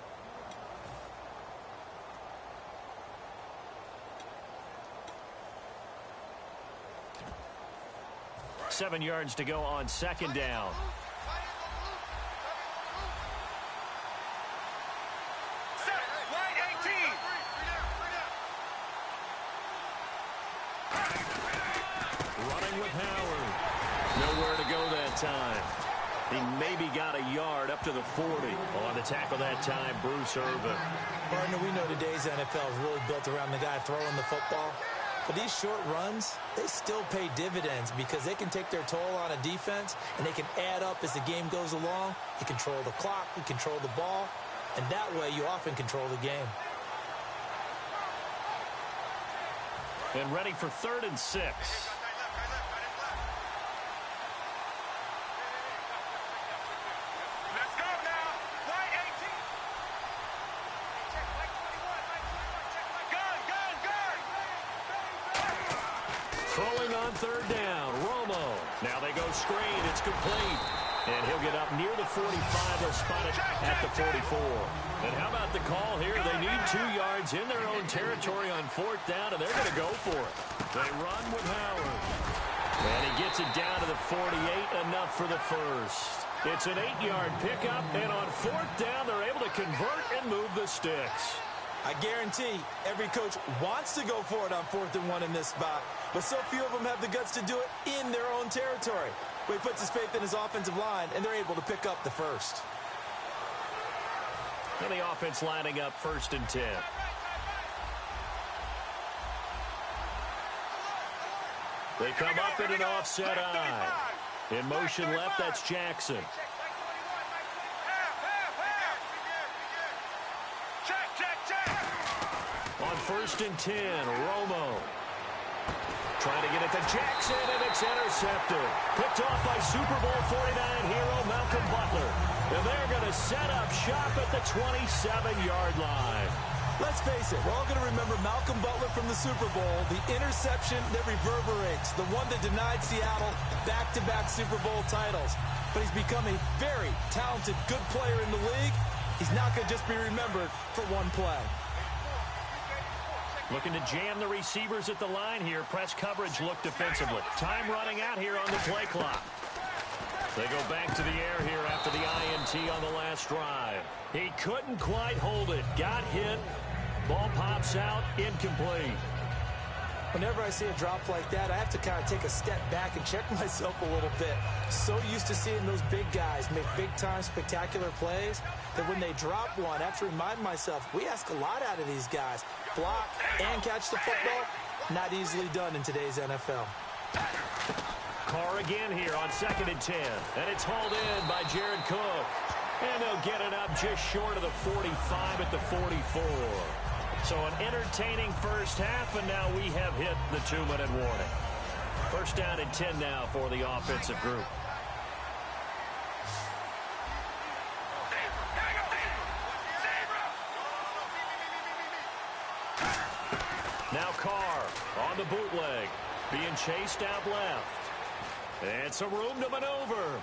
[SPEAKER 1] Seven yards to go on second down. Running with Howard. Nowhere to go that time. He maybe got a yard up to the 40. On the tackle that time, Bruce Irvin.
[SPEAKER 2] Partner, we know today's NFL is really built around the guy throwing the football. But these short runs, they still pay dividends because they can take their toll on a defense and they can add up as the game goes along. You control the clock, you control the ball, and that way you often control the game.
[SPEAKER 1] And ready for 3rd and 6. Throwing on 3rd down, Romo. Now they go screen. It's complete. And he'll get up near the 45. They'll spot it at the 44. And how about the call here? They need 2 yards in their own territory on 4th down, and they're going to go for it. They run with Howard. And he gets it down to the 48, enough for the first. It's an 8-yard pickup, and on 4th down, they're able to convert and move the sticks.
[SPEAKER 2] I guarantee every coach wants to go for it on 4th and 1 in this spot, but so few of them have the guts to do it in their own territory. But he puts his faith in his offensive line, and they're able to pick up the first.
[SPEAKER 1] And the offense lining up 1st and 10. They come up in an offset eye. In motion left, that's Jackson. On 1st and 10, Romo. Trying to get it to Jackson, and it's intercepted. Picked off by Super Bowl 49 hero Malcolm Butler. And they're going to set up shop at the 27-yard line.
[SPEAKER 2] Let's face it, we're all going to remember Malcolm Butler from the Super Bowl, the interception that reverberates, the one that denied Seattle back-to-back Super Bowl titles. But he's become a very talented, good player in the league. He's not going to just be remembered for one play.
[SPEAKER 1] Looking to jam the receivers at the line here. Press coverage look defensively. Time running out here on the play clock. They go back to the air here after the INT on the last drive. He couldn't quite hold it. Got hit. Ball pops out. Incomplete.
[SPEAKER 2] Whenever I see a drop like that, I have to kind of take a step back and check myself a little bit. So used to seeing those big guys make big-time spectacular plays that when they drop one, I have to remind myself, we ask a lot out of these guys. Block and catch the football, not easily done in today's NFL.
[SPEAKER 1] Carr again here on 2nd and 10. And it's hauled in by Jared Cook. And they'll get it up just short of the 45 at the 44. So an entertaining first half, and now we have hit the 2-minute warning. First down and 10 now for the offensive group. Now Carr on the bootleg, being chased out left. And some room to maneuver.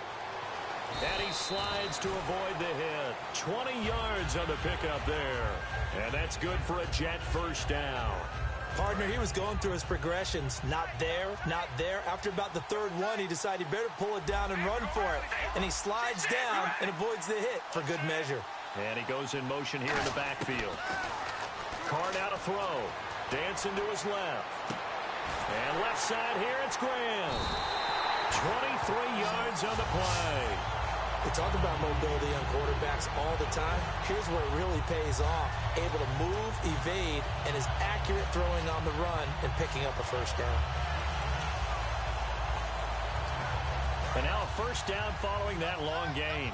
[SPEAKER 1] And he slides to avoid the hit. 20 yards on the pickup there. And that's good for a Jet first down.
[SPEAKER 2] Partner, he was going through his progressions. Not there, not there. After about the third one, he decided he better pull it down and run for it. And he slides down and avoids the hit for good measure.
[SPEAKER 1] And he goes in motion here in the backfield. Carr now to throw. Dancing to his left. And left side here, it's Graham. 23 yards on the play.
[SPEAKER 2] We talk about mobility on quarterbacks all the time. Here's where it really pays off. Able to move, evade, and is accurate throwing on the run and picking up a first down.
[SPEAKER 1] And now a first down following that long gain.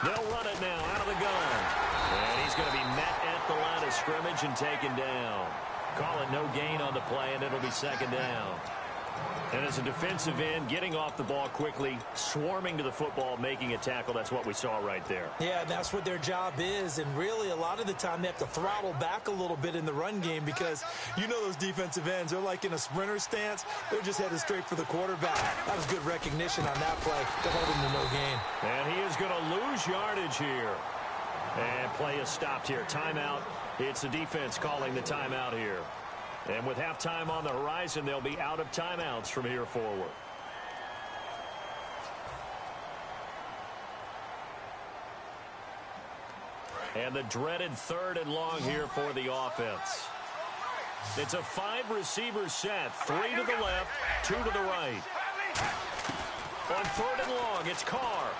[SPEAKER 1] They'll run it now out of the gun. And he's going to be met at the line of scrimmage and taken down. Call it no gain on the play, and it'll be second down. And as a defensive end, getting off the ball quickly, swarming to the football, making a tackle, that's what we saw right there.
[SPEAKER 2] Yeah, and that's what their job is. And really, a lot of the time, they have to throttle back a little bit in the run game because you know those defensive ends, they're like in a sprinter stance. They're just headed straight for the quarterback. That was good recognition on that play to hold him to no gain.
[SPEAKER 1] And he is going to lose yardage here. And play is stopped here. Timeout. It's the defense calling the timeout here. And with halftime on the horizon, they'll be out of timeouts from here forward. And the dreaded third and long here for the offense. It's a 5-receiver set. 3 to the left, 2 to the right. On third and long, it's Carr.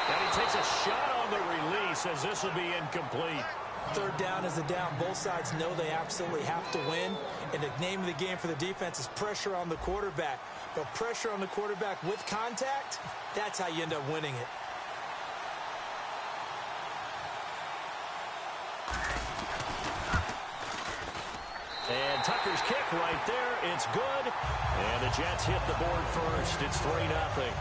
[SPEAKER 1] And he takes a shot on the release as this will be incomplete.
[SPEAKER 2] Third down is a down. Both sides know they absolutely have to win. And the name of the game for the defense is pressure on the quarterback. But pressure on the quarterback with contact, that's how you end up winning it.
[SPEAKER 1] And Tucker's kick right there. It's good. And the Jets hit the board first. It's 3-0.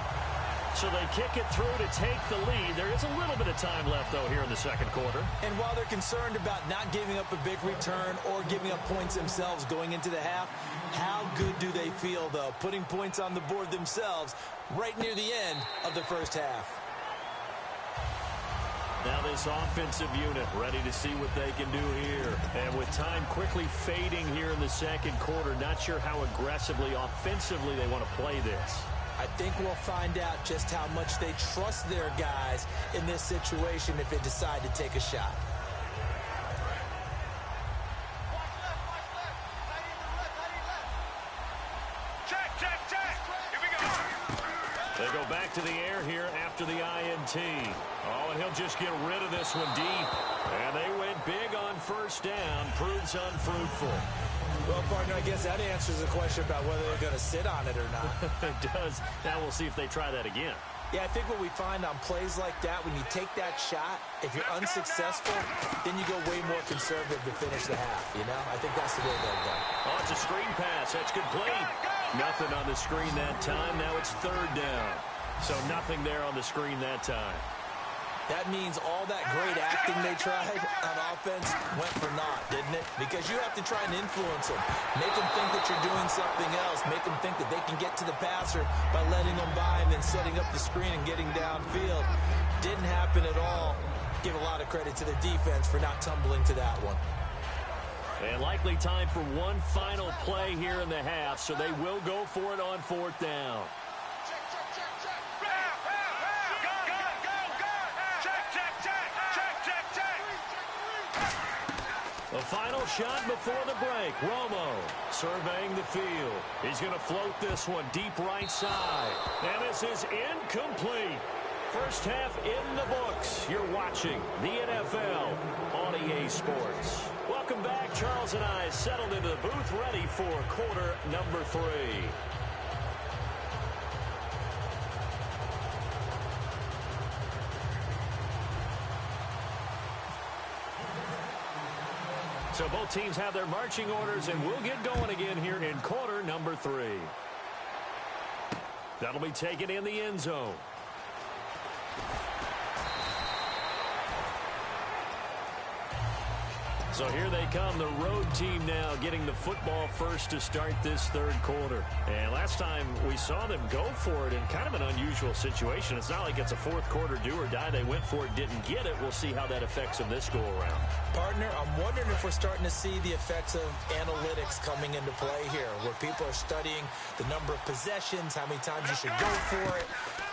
[SPEAKER 1] So they kick it through to take the lead. There is a little bit of time left, though, here in the second quarter.
[SPEAKER 2] And while they're concerned about not giving up a big return or giving up points themselves going into the half, how good do they feel, though, putting points on the board themselves right near the end of the first half?
[SPEAKER 1] Now this offensive unit ready to see what they can do here. And with time quickly fading here in the second quarter, not sure how aggressively, offensively they want to play this.
[SPEAKER 2] I think we'll find out just how much they trust their guys in this situation if they decide to take a shot.
[SPEAKER 3] Check, check, check. Here we go.
[SPEAKER 1] They go back to the air here after the INT. Oh, and he'll just get rid of this one deep. And they went big on first down. Proves unfruitful.
[SPEAKER 2] Well, partner, I guess that answers the question about whether they're going to sit on it or not.
[SPEAKER 1] It does. Now we'll see if they try that again.
[SPEAKER 2] Yeah, I think what we find on plays like that, when you take that shot, if you're unsuccessful, then you go way more conservative to finish the half, you know? I think that's the way they'll go.
[SPEAKER 1] Oh, it's a screen pass. That's complete. Nothing on the screen that time. Now it's third down. So nothing there on the screen that time.
[SPEAKER 2] That means all that great acting they tried on offense went for naught, didn't it? Because you have to try and influence them. Make them think that you're doing something else. Make them think that they can get to the passer by letting them by and then setting up the screen and getting downfield. Didn't happen at all. Give a lot of credit to the defense for not tumbling to that one.
[SPEAKER 1] And likely time for one final play here in the half, so they will go for it on fourth down. The final shot before the break. Romo surveying the field. He's going to float this one deep right side. And this is incomplete. First half in the books. You're watching the NFL on EA Sports. Welcome back. Charles and I settled into the booth ready for quarter number 3. So both teams have their marching orders, and we'll get going again here in quarter number 3. That'll be taken in the end zone. So here they come, the road team now getting the football first to start this third quarter. And last time we saw them go for it in kind of an unusual situation. It's not like it's a fourth quarter do or die. They went for it, didn't get it. We'll see how that affects them this go-around.
[SPEAKER 2] Partner, I'm wondering if we're starting to see the effects of analytics coming into play here, where people are studying the number of possessions, how many times you should go for it,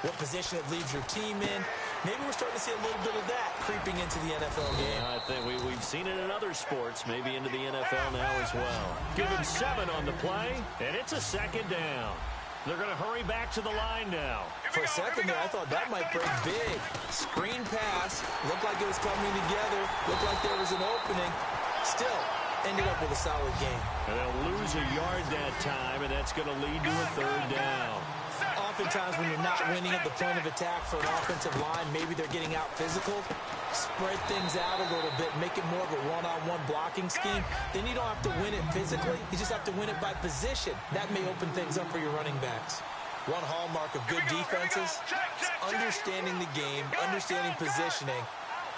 [SPEAKER 2] what position it leaves your team in. Maybe we're starting to see a little bit of that creeping into the NFL game.
[SPEAKER 1] Yeah, I think we've seen it in other sports, maybe into the NFL now as well. Give him 7 on the play, and it's a second down. They're going to hurry back to the line now.
[SPEAKER 2] For a second there, I thought that might break big. Screen pass, looked like it was coming together, looked like there was an opening. Still, ended up with a solid game.
[SPEAKER 1] And they'll lose a yard that time, and that's going to lead to a third down.
[SPEAKER 2] Oftentimes when you're not winning at the point of attack for an offensive line, maybe they're getting out physical, spread things out a little bit, make it more of a one-on-one blocking scheme. Then you don't have to win it physically. You just have to win it by position. That may open things up for your running backs. One hallmark of good defenses is understanding the game, understanding positioning,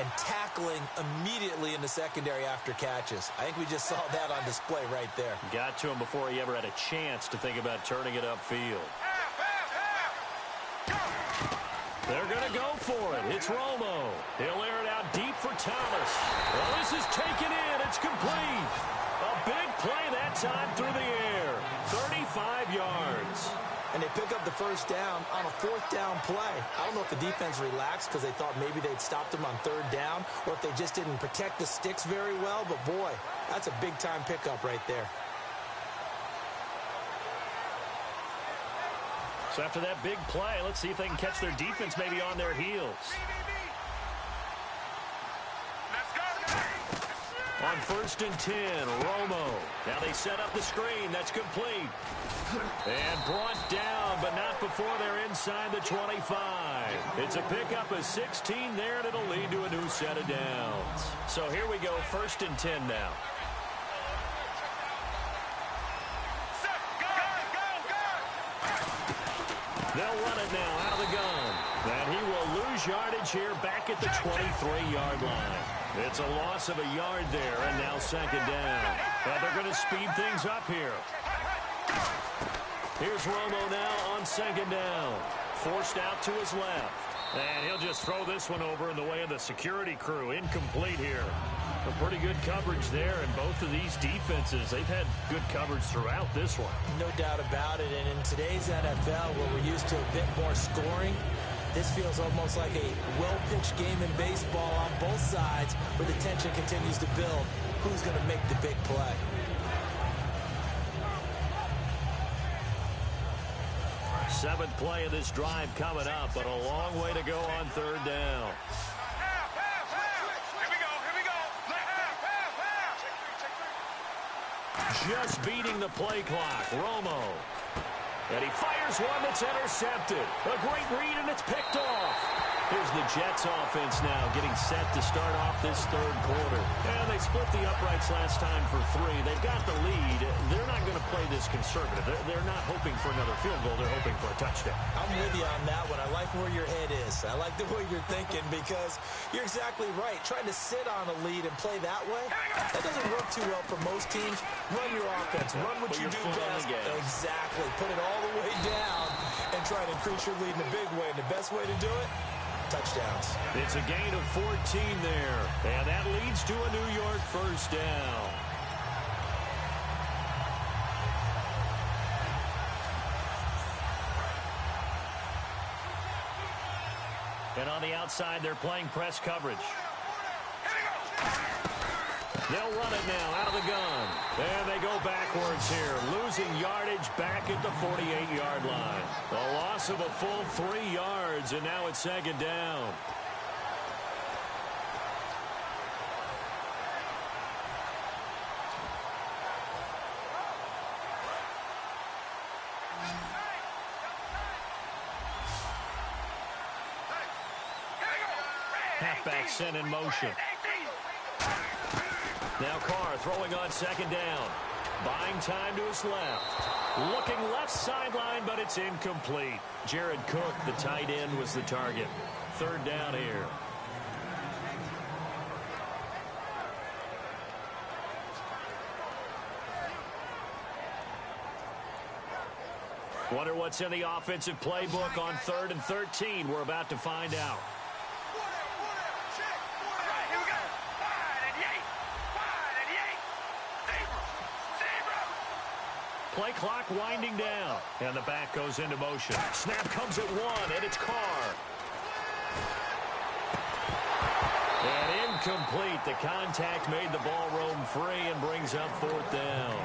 [SPEAKER 2] and tackling immediately in the secondary after catches. I think we just saw that on display right there.
[SPEAKER 1] Got to him before he ever had a chance to think about turning it upfield. They're going to go for it. It's Romo. He'll air it out deep for Thomas. Well, this is taken in. It's complete. A big play that time through the air. 35 yards.
[SPEAKER 2] And they pick up the first down on a fourth down play. I don't know if the defense relaxed because they thought maybe they'd stopped them on third down, or if they just didn't protect the sticks very well. But, boy, that's a big-time pickup right there.
[SPEAKER 1] So after that big play, let's see if they can catch their defense maybe on their heels. On 1st and 10, Romo. Now they set up the screen. That's complete. And brought down, but not before they're inside the 25. It's a pickup of 16 there, and it'll lead to a new set of downs. So here we go, 1st and 10 now. They'll run it now out of the gun. And he will lose yardage here back at the 23-yard line. It's a loss of a yard there, and now second down. And they're going to speed things up here. Here's Romo now on second down. Forced out to his left. And he'll just throw this one over in the way of the security crew. Incomplete here. A pretty good coverage there, and both of these defenses, they've had good coverage throughout this one.
[SPEAKER 2] No doubt about it, and in today's NFL, where we're used to a bit more scoring, this feels almost like a well-pitched game in baseball on both sides, where the tension continues to build. Who's going to make the big play?
[SPEAKER 1] Seventh play of this drive coming up, but a long way to go on third down. Just beating the play clock. Romo. And he fires one that's intercepted. A great read, and it's picked off. Here's the Jets offense now getting set to start off this third quarter. And they split the uprights last time for 3. They've got the lead. They're not going to play this conservative. They're not hoping for another field goal. They're hoping for a touchdown.
[SPEAKER 2] I'm with you on that one. I like where your head is. I like the way you're thinking, because you're exactly right. Trying to sit on a lead and play that way, that doesn't work too well for most teams. Run your offense. Run what you do best. Exactly. Put it all the way down and try to increase your lead in a big way. And the best way to do it, touchdowns.
[SPEAKER 1] It's a gain of 14 there, and that leads to a New York first down. And on the outside, they're playing press coverage. They'll run it now out of the gun. And they go backwards here, losing yardage back at the 48-yard line. A loss of a full 3 yards, and now it's second down. Halfback sent in motion. Now Carr throwing on second down. Buying time to his left. Looking left sideline, but it's incomplete. Jared Cook, the tight end, was the target. Third down here. Wonder what's in the offensive playbook on 3rd and 13. We're about to find out. Play clock winding down, and the back goes into motion. Snap comes at 1, and it's Carr. And incomplete. The contact made the ball roam free and brings up 4th down.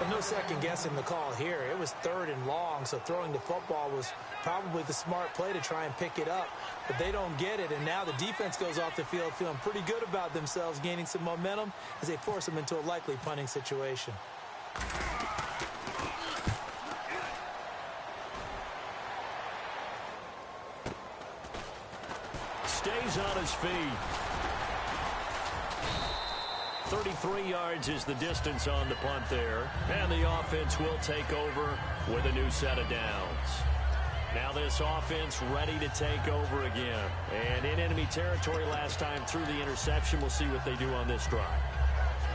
[SPEAKER 2] But no second guessing the call here. It was 3rd and long, so throwing the football was probably the smart play to try and pick it up. But they don't get it, and now the defense goes off the field feeling pretty good about themselves, gaining some momentum as they force them into a likely punting situation.
[SPEAKER 1] Stays on his feet. 33 yards is the distance on the punt there. And the offense will take over with a new set of downs. Now this offense ready to take over again. And in enemy territory last time through the interception. We'll see what they do on this drive.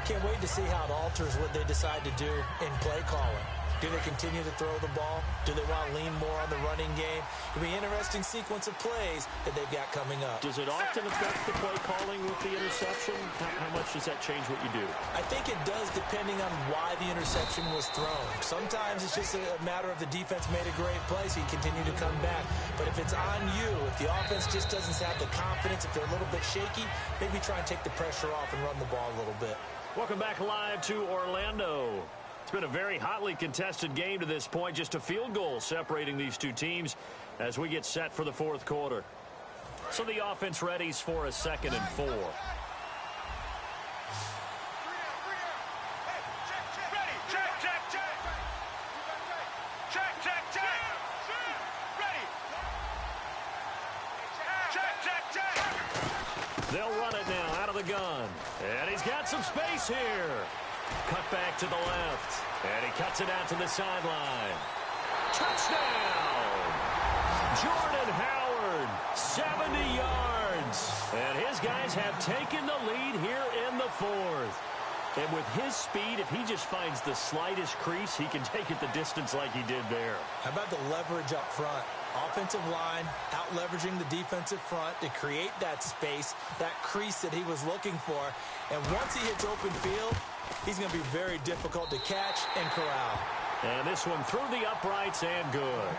[SPEAKER 2] Can't wait to see how it alters what they decide to do in play calling. Do they continue to throw the ball? Do they want to lean more on the running game? It'll be an interesting sequence of plays that they've got coming up.
[SPEAKER 1] Does it often affect the play calling with the interception? How much does that change what you do?
[SPEAKER 2] I think it does depending on why the interception was thrown. Sometimes it's just a matter of the defense made a great play, so you continue to come back. But if it's on you, if the offense just doesn't have the confidence, if they're a little bit shaky, maybe try and take the pressure off and run the ball a little bit.
[SPEAKER 1] Welcome back live to Orlando. It's been a very hotly contested game to this point. Just a field goal separating these two teams as we get set for the 4th quarter. So the offense readies for a 2nd and 4.
[SPEAKER 3] Ready, check, check, check. Check, check, check. Ready. Check, check, check.
[SPEAKER 1] They'll run it now out of the gun. And he's got some space here. Cut back to the left. And he cuts it out to the sideline. Touchdown! Jordan Howard, 70 yards. And his guys have taken the lead here in the 4th. And with his speed, if he just finds the slightest crease, he can take it the distance like he did there.
[SPEAKER 2] How about the leverage up front? Offensive line out-leveraging the defensive front to create that space, that crease that he was looking for. And once he hits open field, he's going to be very difficult to catch and corral.
[SPEAKER 1] And this one through the uprights and good.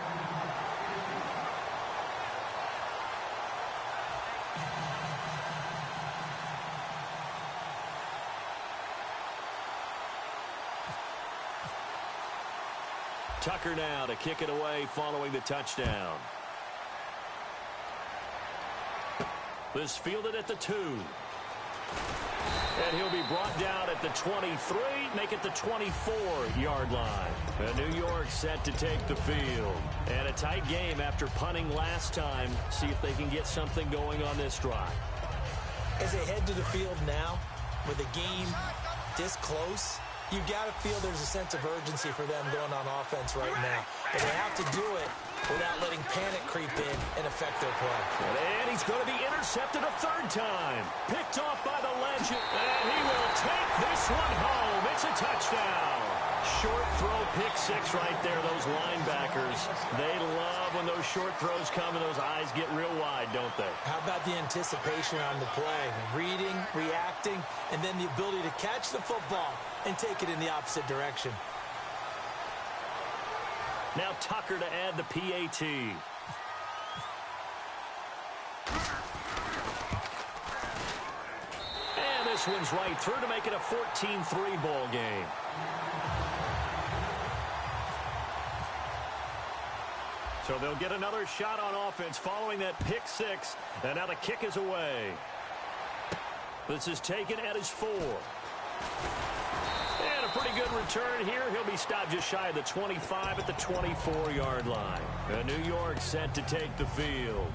[SPEAKER 1] Tucker now to kick it away following the touchdown. This fielded at the 2. And he'll be brought down at the 23, make it the 24-yard line. And New York set to take the field. And a tight game after punting last time. See if they can get something going on this drive.
[SPEAKER 2] As they head to the field now, with a game this close, you've got to feel there's a sense of urgency for them going on offense right now. But they have to do it without letting panic creep in and affect their play.
[SPEAKER 1] And he's going to be intercepted a 3rd time. Picked off by the legend. And he will take this one home. It's a touchdown. Short throw, pick 6 right there. Those linebackers, they love when those short throws come and those eyes get real wide, don't they?
[SPEAKER 2] How about the anticipation on the play? Reading, reacting, and then the ability to catch the football and take it in the opposite direction.
[SPEAKER 1] Now Tucker to add the PAT. And this one's right through to make it a 14-3 ball game. So they'll get another shot on offense following that pick 6. And now the kick is away. This is taken at his 4. And a pretty good return here. He'll be stopped just shy of the 25 at the 24-yard line. And New York set to take the field.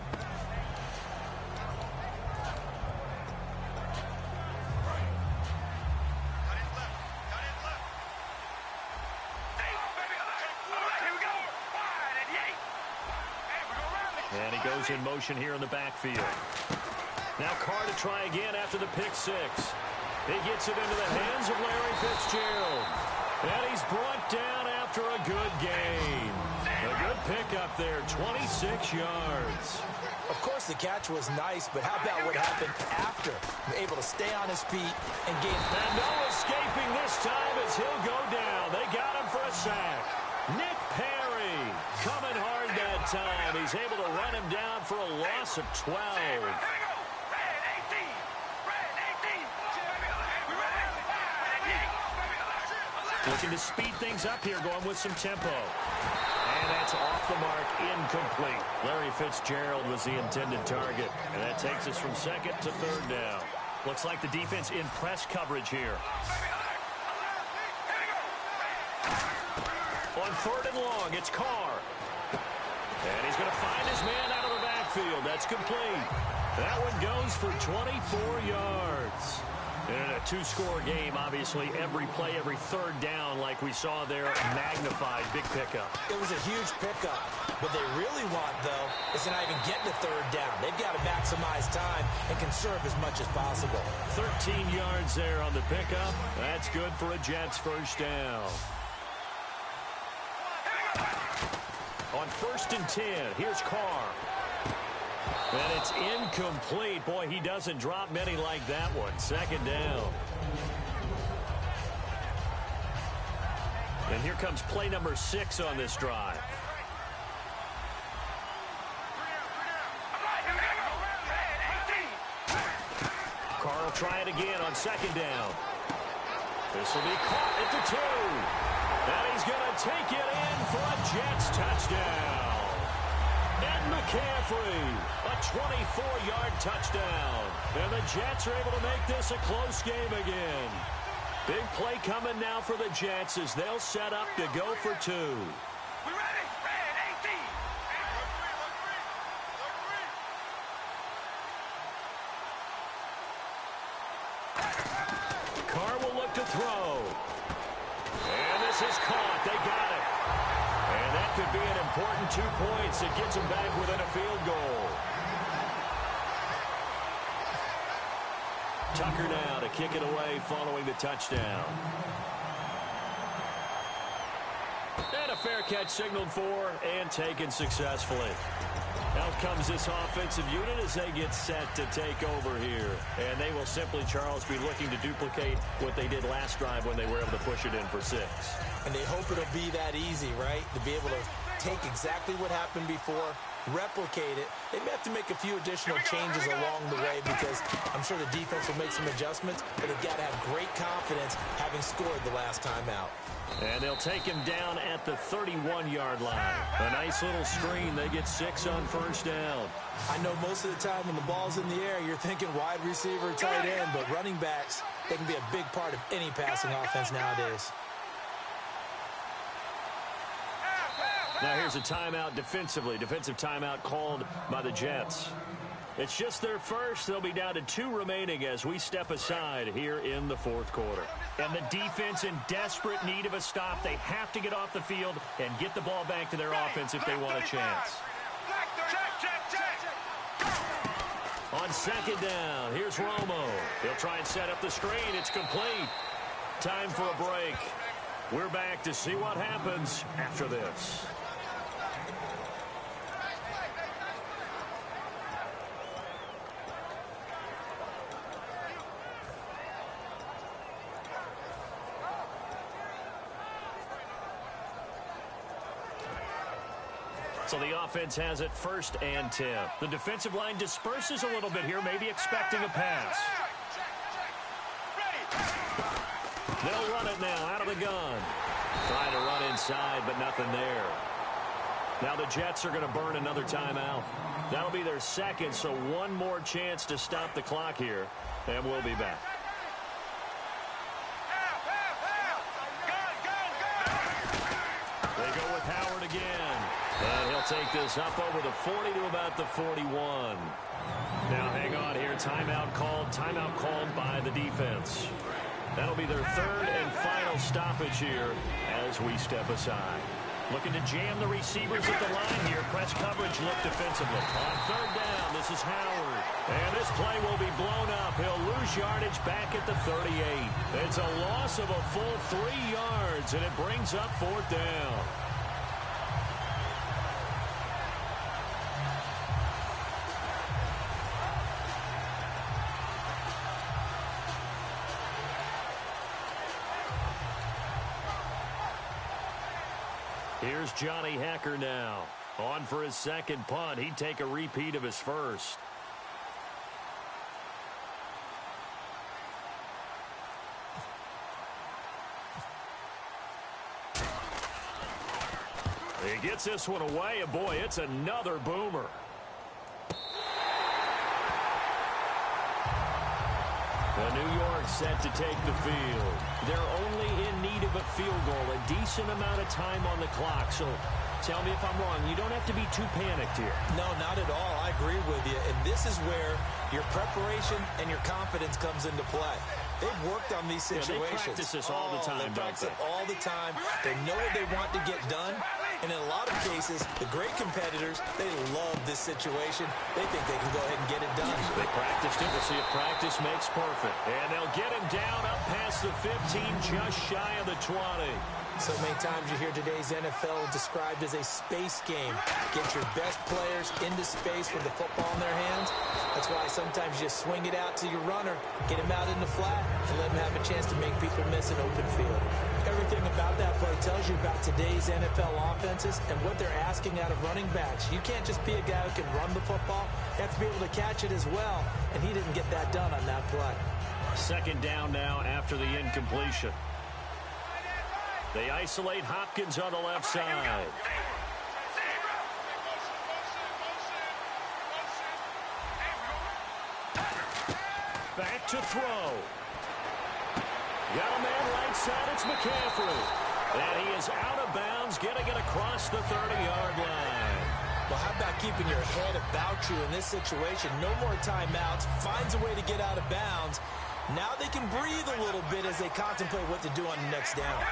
[SPEAKER 1] And he goes in motion here in the backfield. Now Carr to try again after the pick six. He gets it into the hands of Larry Fitzgerald. And he's brought down after a good gain. A good pickup there, 26 yards.
[SPEAKER 2] Of course, the catch was nice, but how about what happened after? Able to stay on his feet and gain.
[SPEAKER 1] And no escaping this time as he'll go down. They got him for a sack. Nick Perry coming hard that time. He's able to run him down for a loss of 12. Looking to speed things up here, going with some tempo. And that's off the mark, incomplete. Larry Fitzgerald was the intended target. And that takes us from second to third down. Looks like the defense in press coverage here. On third and long, it's Carr. And he's going to find his man out of the backfield. That's complete. That one goes for 24 yards. And in a two-score game, obviously, every play, every third down, like we saw there, magnified, big pickup.
[SPEAKER 2] It was a huge pickup. What they really want, though, is to not even get to third down. They've got to maximize time and conserve as much as possible.
[SPEAKER 1] 13 yards there on the pickup. That's good for a Jets first down. On 1st and 10, here's Carr. And it's incomplete. Boy, he doesn't drop many like that one. Second down. And here comes play number 6 on this drive. Carr will try it again on second down. This will be caught at the 2. And he's going to take it in for a Jets touchdown. And McCaffrey, a 24-yard touchdown. And the Jets are able to make this a close game again. Big play coming now for the Jets as they'll set up to go for 2.
[SPEAKER 3] We ready? Red 18.
[SPEAKER 1] Carr will look to throw. And this is caught. They got it. And that could be an important 2 points. It gets them back within a field goal. Tucker now to kick it away following the touchdown. And a fair catch signaled for and taken successfully. Out comes this offensive unit as they get set to take over here. And they will simply, Charles, be looking to duplicate what they did last drive when they were able to push it in for 6.
[SPEAKER 2] And they hope it'll be that easy, right? To be able to take exactly what happened before, replicate it. They may have to make a few additional changes along the way because I'm sure the defense will make some adjustments, but they've got to have great confidence having scored the last time out.
[SPEAKER 1] And they'll take him down at the 31-yard line. A nice little screen. They get 6 on first down.
[SPEAKER 2] I know most of the time when the ball's in the air, you're thinking wide receiver, tight end, but running backs, they can be a big part of any passing offense nowadays.
[SPEAKER 1] Now here's a timeout defensively. Defensive timeout called by the Jets. It's just their first. They'll be down to 2 remaining as we step aside here in the 4th quarter. And the defense in desperate need of a stop. They have to get off the field and get the ball back to their offense if they want a chance. On second down, here's Romo. He'll try and set up the screen. It's complete. Time for a break. We're back to see what happens after this. So the offense has it 1st and 10. The defensive line disperses a little bit here, maybe expecting a pass. They'll run it now out of the gun. Trying to run inside, but nothing there. Now the Jets are going to burn another timeout. That'll be their 2nd, so one more chance to stop the clock here, and we'll be back. They go with Howard again. And he'll take this up over the 40 to about the 41. Now hang on here. Timeout called by the defense. That'll be their 3rd and final stoppage here as we step aside. Looking to jam the receivers at the line here. Press coverage look defensively. On third down, this is Howard. And this play will be blown up. He'll lose yardage back at the 38. It's a loss of a full 3 yards, and it brings up fourth down. Here's Johnny Hecker now. On for his second punt. He'd take a repeat of his first. He gets this one away, and boy, it's another boomer. The New York set to take the field. They're only in need of a field goal, a decent amount of time on the clock. So tell me if I'm wrong. You don't have to be too panicked here.
[SPEAKER 2] No, not at all. I agree with you. And this is where your preparation and your confidence comes into play. They've worked on these situations.
[SPEAKER 1] Yeah, they practice this all the time,
[SPEAKER 2] they practice it all the time. They know what they want to get done. And in a lot of cases, the great competitors, they love this situation. They think they can go ahead and get it done.
[SPEAKER 1] They practiced it. We'll see if practice makes perfect. And they'll get him down up past the 15, just shy of the 20.
[SPEAKER 2] So many times you hear today's NFL described as a space game. Get your best players into space with the football in their hands. That's why sometimes you just swing it out to your runner, get him out in the flat, and let him have a chance to make people miss an open field. Everything about that play tells you about today's NFL offenses and what they're asking out of running backs. You can't just be a guy who can run the football. You have to be able to catch it as well, and he didn't get that done on that play.
[SPEAKER 1] Second down now after the incompletion. They isolate Hopkins on the left side. Back to throw. Got a man right side. It's McCaffrey. And he is out of bounds, getting it across the 30-yard line.
[SPEAKER 2] Well, how about keeping your head about you in this situation? No more timeouts. Finds a way to get out of bounds. Now they can breathe a little bit as they contemplate what to do on the next down.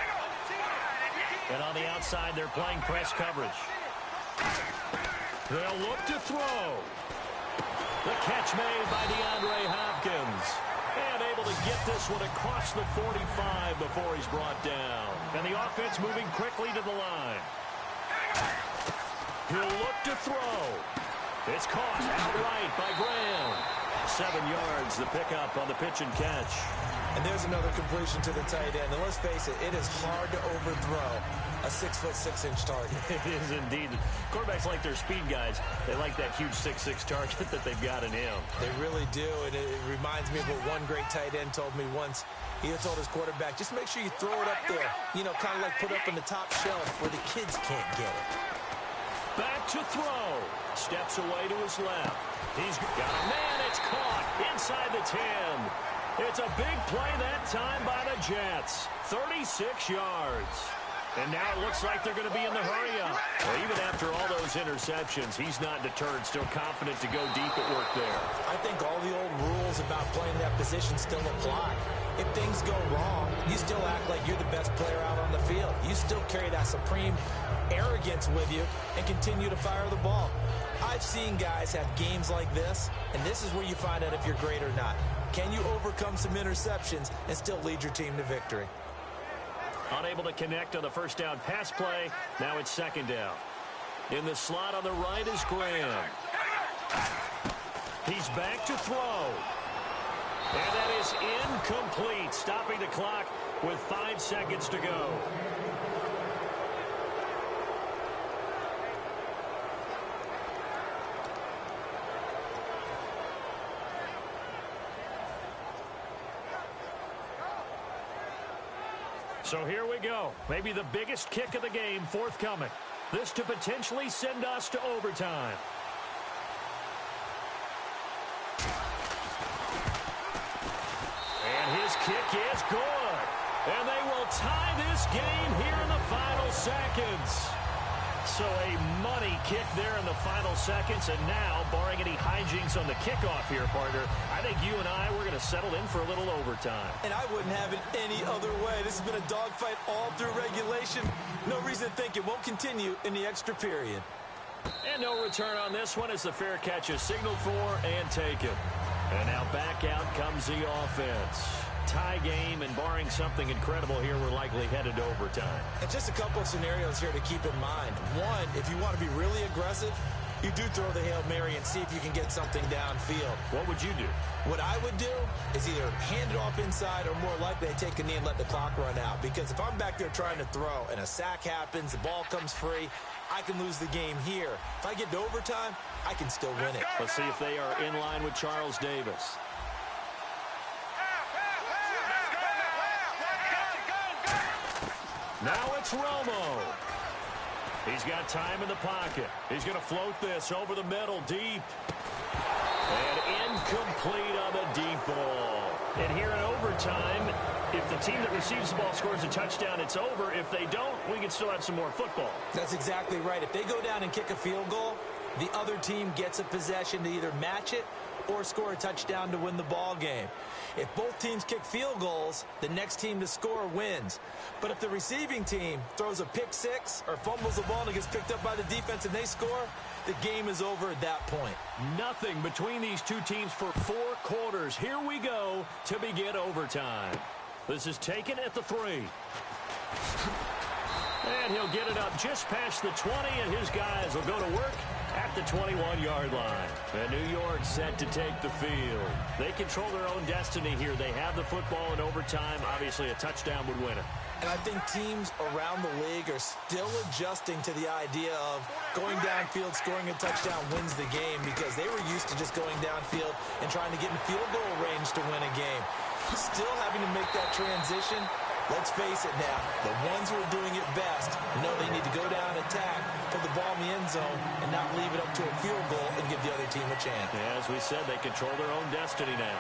[SPEAKER 1] And on the outside, they're playing press coverage. They'll look to throw. The catch made by DeAndre Hopkins. And able to get this one across the 45 before he's brought down. And the offense moving quickly to the line. He'll look to throw. It's caught outright by Graham. 7 yards, the pickup on the pitch and catch.
[SPEAKER 2] And there's another completion to the tight end. And let's face it, it is hard to overthrow a 6'6" target.
[SPEAKER 1] It is indeed. Quarterbacks like their speed guys. They like that huge 6'6" target that they've got in him.
[SPEAKER 2] They really do. And it reminds me of what one great tight end told me once. He had told his quarterback, just make sure you throw it up there. You know, kind of like put up in the top shelf where the kids can't get it.
[SPEAKER 1] Back to throw. Steps away to his left. He's got a man. It's caught inside the 10. It's a big play that time by the Jets. 36 yards. And now it looks like they're going to be in the hurry-up. Well, even after all those interceptions, he's not deterred, still confident to go deep at work there.
[SPEAKER 2] I think all the old rules about playing that position still apply. If things go wrong, you still act like you're the best player out on the field. You still carry that supreme arrogance with you and continue to fire the ball. I've seen guys have games like this, and this is where you find out if you're great or not. Can you overcome some interceptions and still lead your team to victory?
[SPEAKER 1] Unable to connect on the first down pass play. Now it's second down. In the slot on the right is Graham. He's back to throw. And that is incomplete. Stopping the clock with 5 seconds to go. So here we go. Maybe the biggest kick of the game forthcoming. This to potentially send us to overtime. And his kick is good. And they will tie this game here in the final seconds. So a money kick there in the final seconds, and now, barring any hijinks on the kickoff here, partner, I think you and I, we're going to settle in for a little overtime.
[SPEAKER 2] And I wouldn't have it any other way. This has been a dogfight all through regulation. No reason to think it won't continue in the extra period.
[SPEAKER 1] And no return on this one as the fair catch is signaled for and taken. And now back out comes the offense. Tie game, and barring something incredible here, we're likely headed to overtime.
[SPEAKER 2] And just a couple of scenarios here to keep in mind. One, if you want to be really aggressive, you do throw the Hail Mary and see if you can get something downfield.
[SPEAKER 1] What would you do?
[SPEAKER 2] What I would do is either hand it off inside or more likely I take a knee and let the clock run out. Because if I'm back there trying to throw and a sack happens, the ball comes free, I can lose the game here. If I get to overtime, I can still win it.
[SPEAKER 1] Let's see if they are in line with Charles Davis. Now it's Romo. He's got time in the pocket. He's going to float this over the middle, deep. And incomplete on the deep ball. And here in overtime, if the team that receives the ball scores a touchdown, it's over. If they don't, we can still have some more football.
[SPEAKER 2] That's exactly right. If they go down and kick a field goal, the other team gets a possession to either match it or score a touchdown to win the ball game. If both teams kick field goals, the next team to score wins. But if the receiving team throws a pick six or fumbles the ball and it gets picked up by the defense and they score, the game is over at that point.
[SPEAKER 1] Nothing between these two teams for 4 quarters. Here we go to begin overtime. This is taken at the 3. And he'll get it up just past the 20, and his guys will go to work at the 21-yard line. And New York set to take the field. They control their own destiny here. They have the football in overtime. Obviously, a touchdown would win it.
[SPEAKER 2] And I think teams around the league are still adjusting to the idea of going downfield, scoring a touchdown wins the game, because they were used to just going downfield and trying to get in field goal range to win a game. Still having to make that transition. Let's face it now, the ones who are doing it best know they need to go down, attack, put the ball in the end zone, and not leave it up to a field goal and give the other team a chance.
[SPEAKER 1] Yeah, as we said, they control their own destiny now.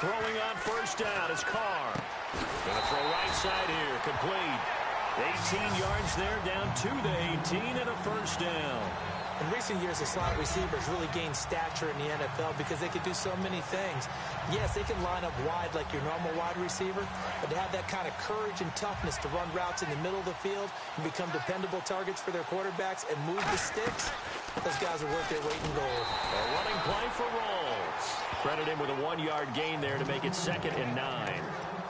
[SPEAKER 1] Throwing on first down is Carr. Gonna throw right side here, complete. 18 yards there, down to the 18 and a first down.
[SPEAKER 2] In recent years, the slot receivers really gained stature in the NFL because they could do so many things. Yes, they can line up wide like your normal wide receiver, but to have that kind of courage and toughness to run routes in the middle of the field and become dependable targets for their quarterbacks and move the sticks, those guys are worth their weight in gold.
[SPEAKER 1] A running play for Rawls. Credit him with a 1-yard gain there to make it 2nd and 9.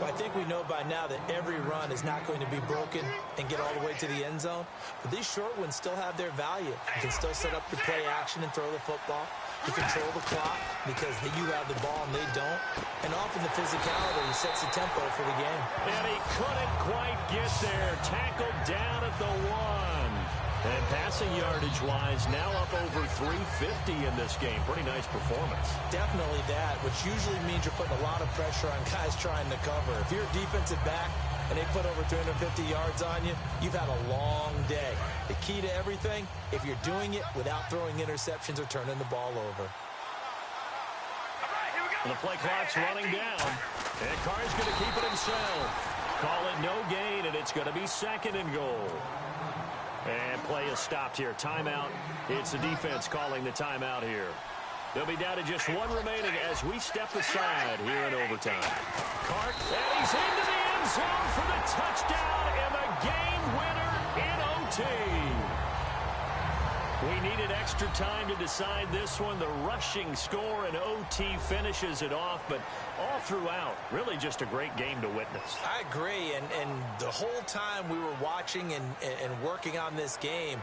[SPEAKER 2] Well, I think we know by now that every run is not going to be broken and get all the way to the end zone. But these short ones still have their value. You can still set up your play action and throw the football. You control the clock because you have the ball and they don't. And often the physicality sets the tempo for the game.
[SPEAKER 1] And he couldn't quite get there. Tackled down at the 1. And passing yardage-wise, now up over 350 in this game. Pretty nice performance.
[SPEAKER 2] Definitely that, which usually means you're putting a lot of pressure on guys trying to cover. If you're a defensive back and they put over 350 yards on you, you've had a long day. The key to everything, if you're doing it without throwing interceptions or turning the ball over.
[SPEAKER 1] And the play clock's running down. And Carr's going to keep it himself. Call it no gain, and it's going to be 2nd and goal. And play is stopped here. Timeout. It's the defense calling the timeout here. They'll be down to just 1 remaining as we step aside here in overtime. Cart, and he's into the end zone for the touchdown and the game winner in OT. We needed extra time to decide this one. The rushing score in OT finishes it off, but all throughout, really just a great game to witness.
[SPEAKER 2] I agree, and the whole time we were watching and working on this game,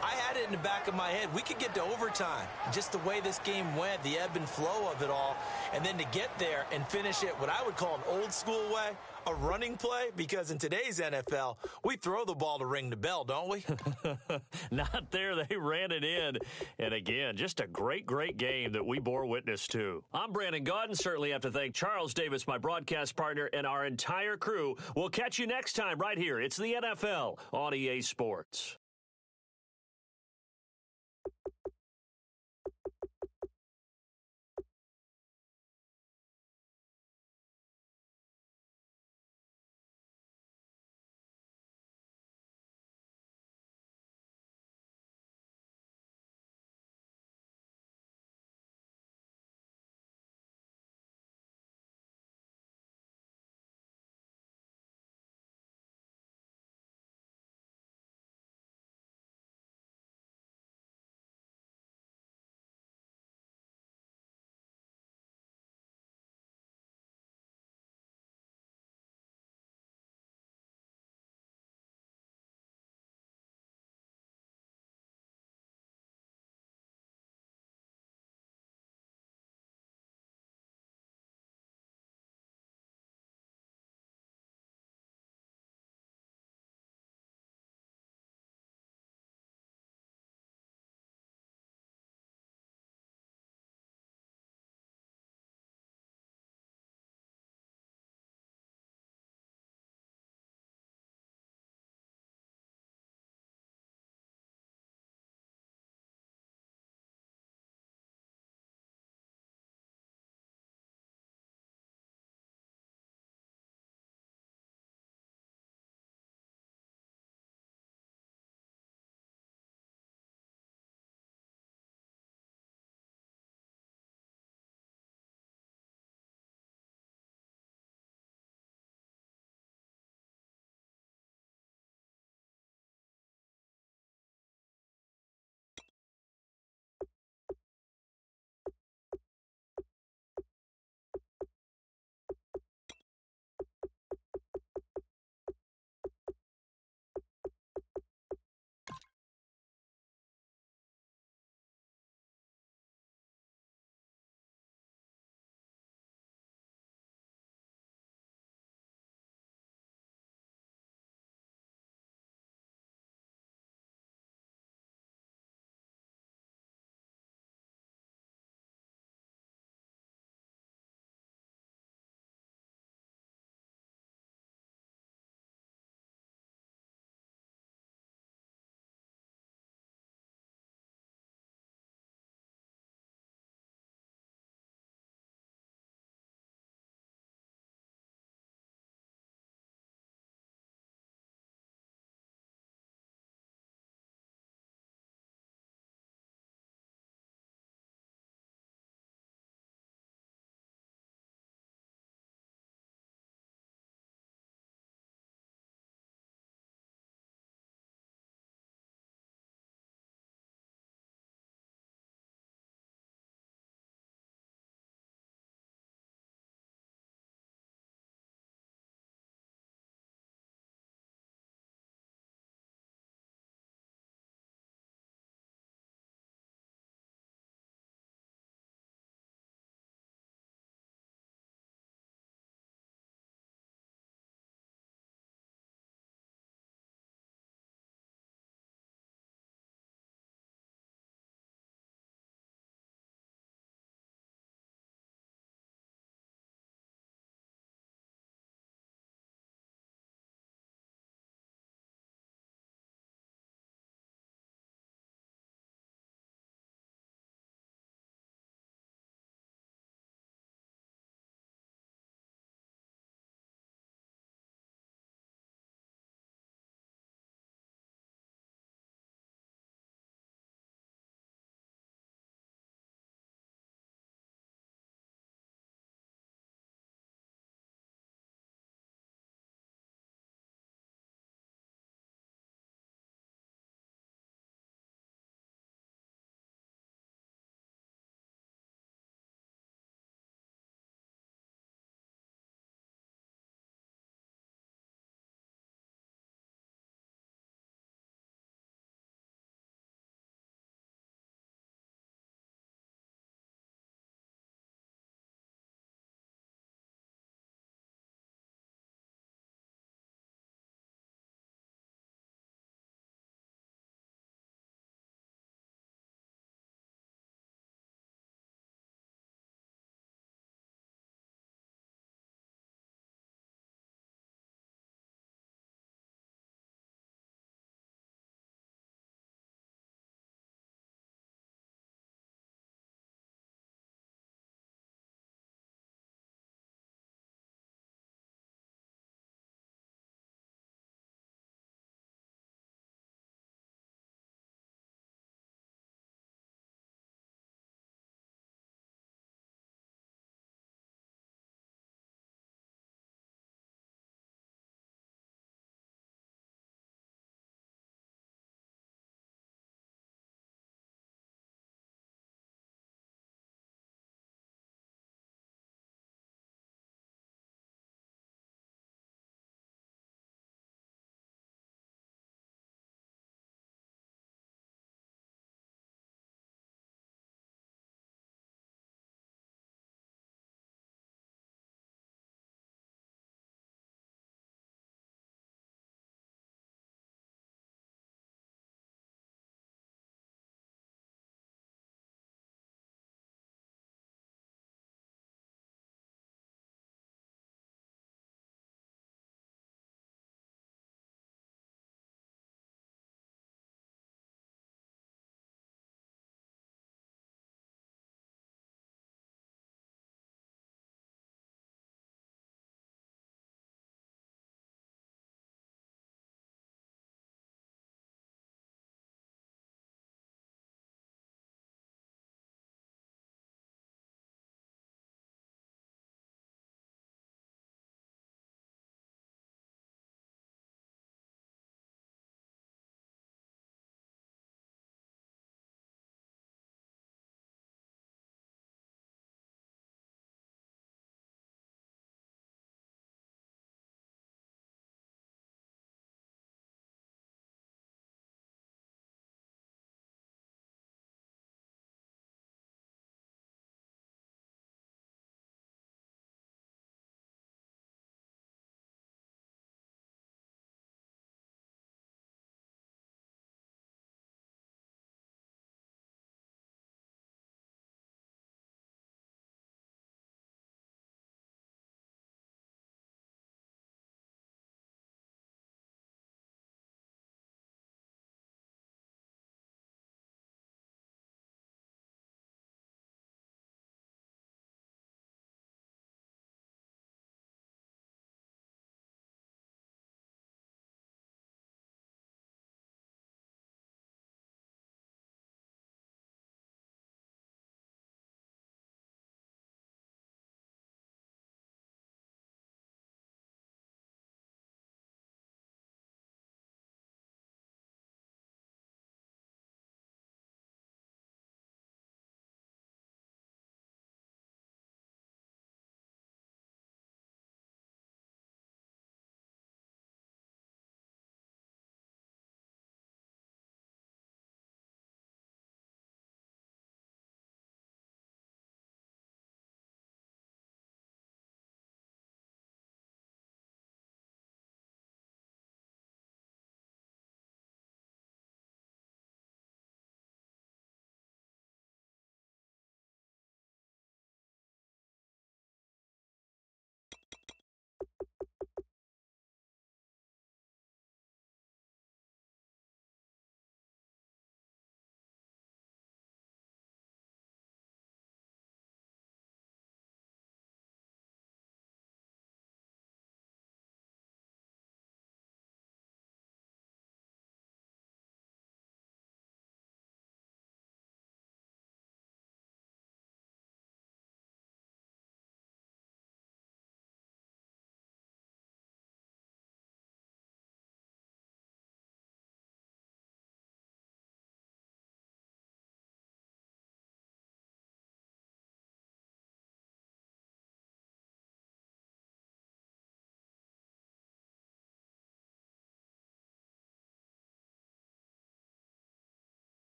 [SPEAKER 2] I had it in the back of my head. We could get to overtime. Just the way this game went, the ebb and flow of it all, and then to get there and finish it what I would call an old school way, a running play, because in today's NFL, we throw the ball to ring the bell, don't we?
[SPEAKER 1] Not there. They ran it in. And again, just a great, great game that we bore witness to. I'm Brandon Gaudin. Certainly have to thank Charles Davis, my broadcast partner, and our entire crew. We'll catch you next time right here. It's the NFL on EA Sports.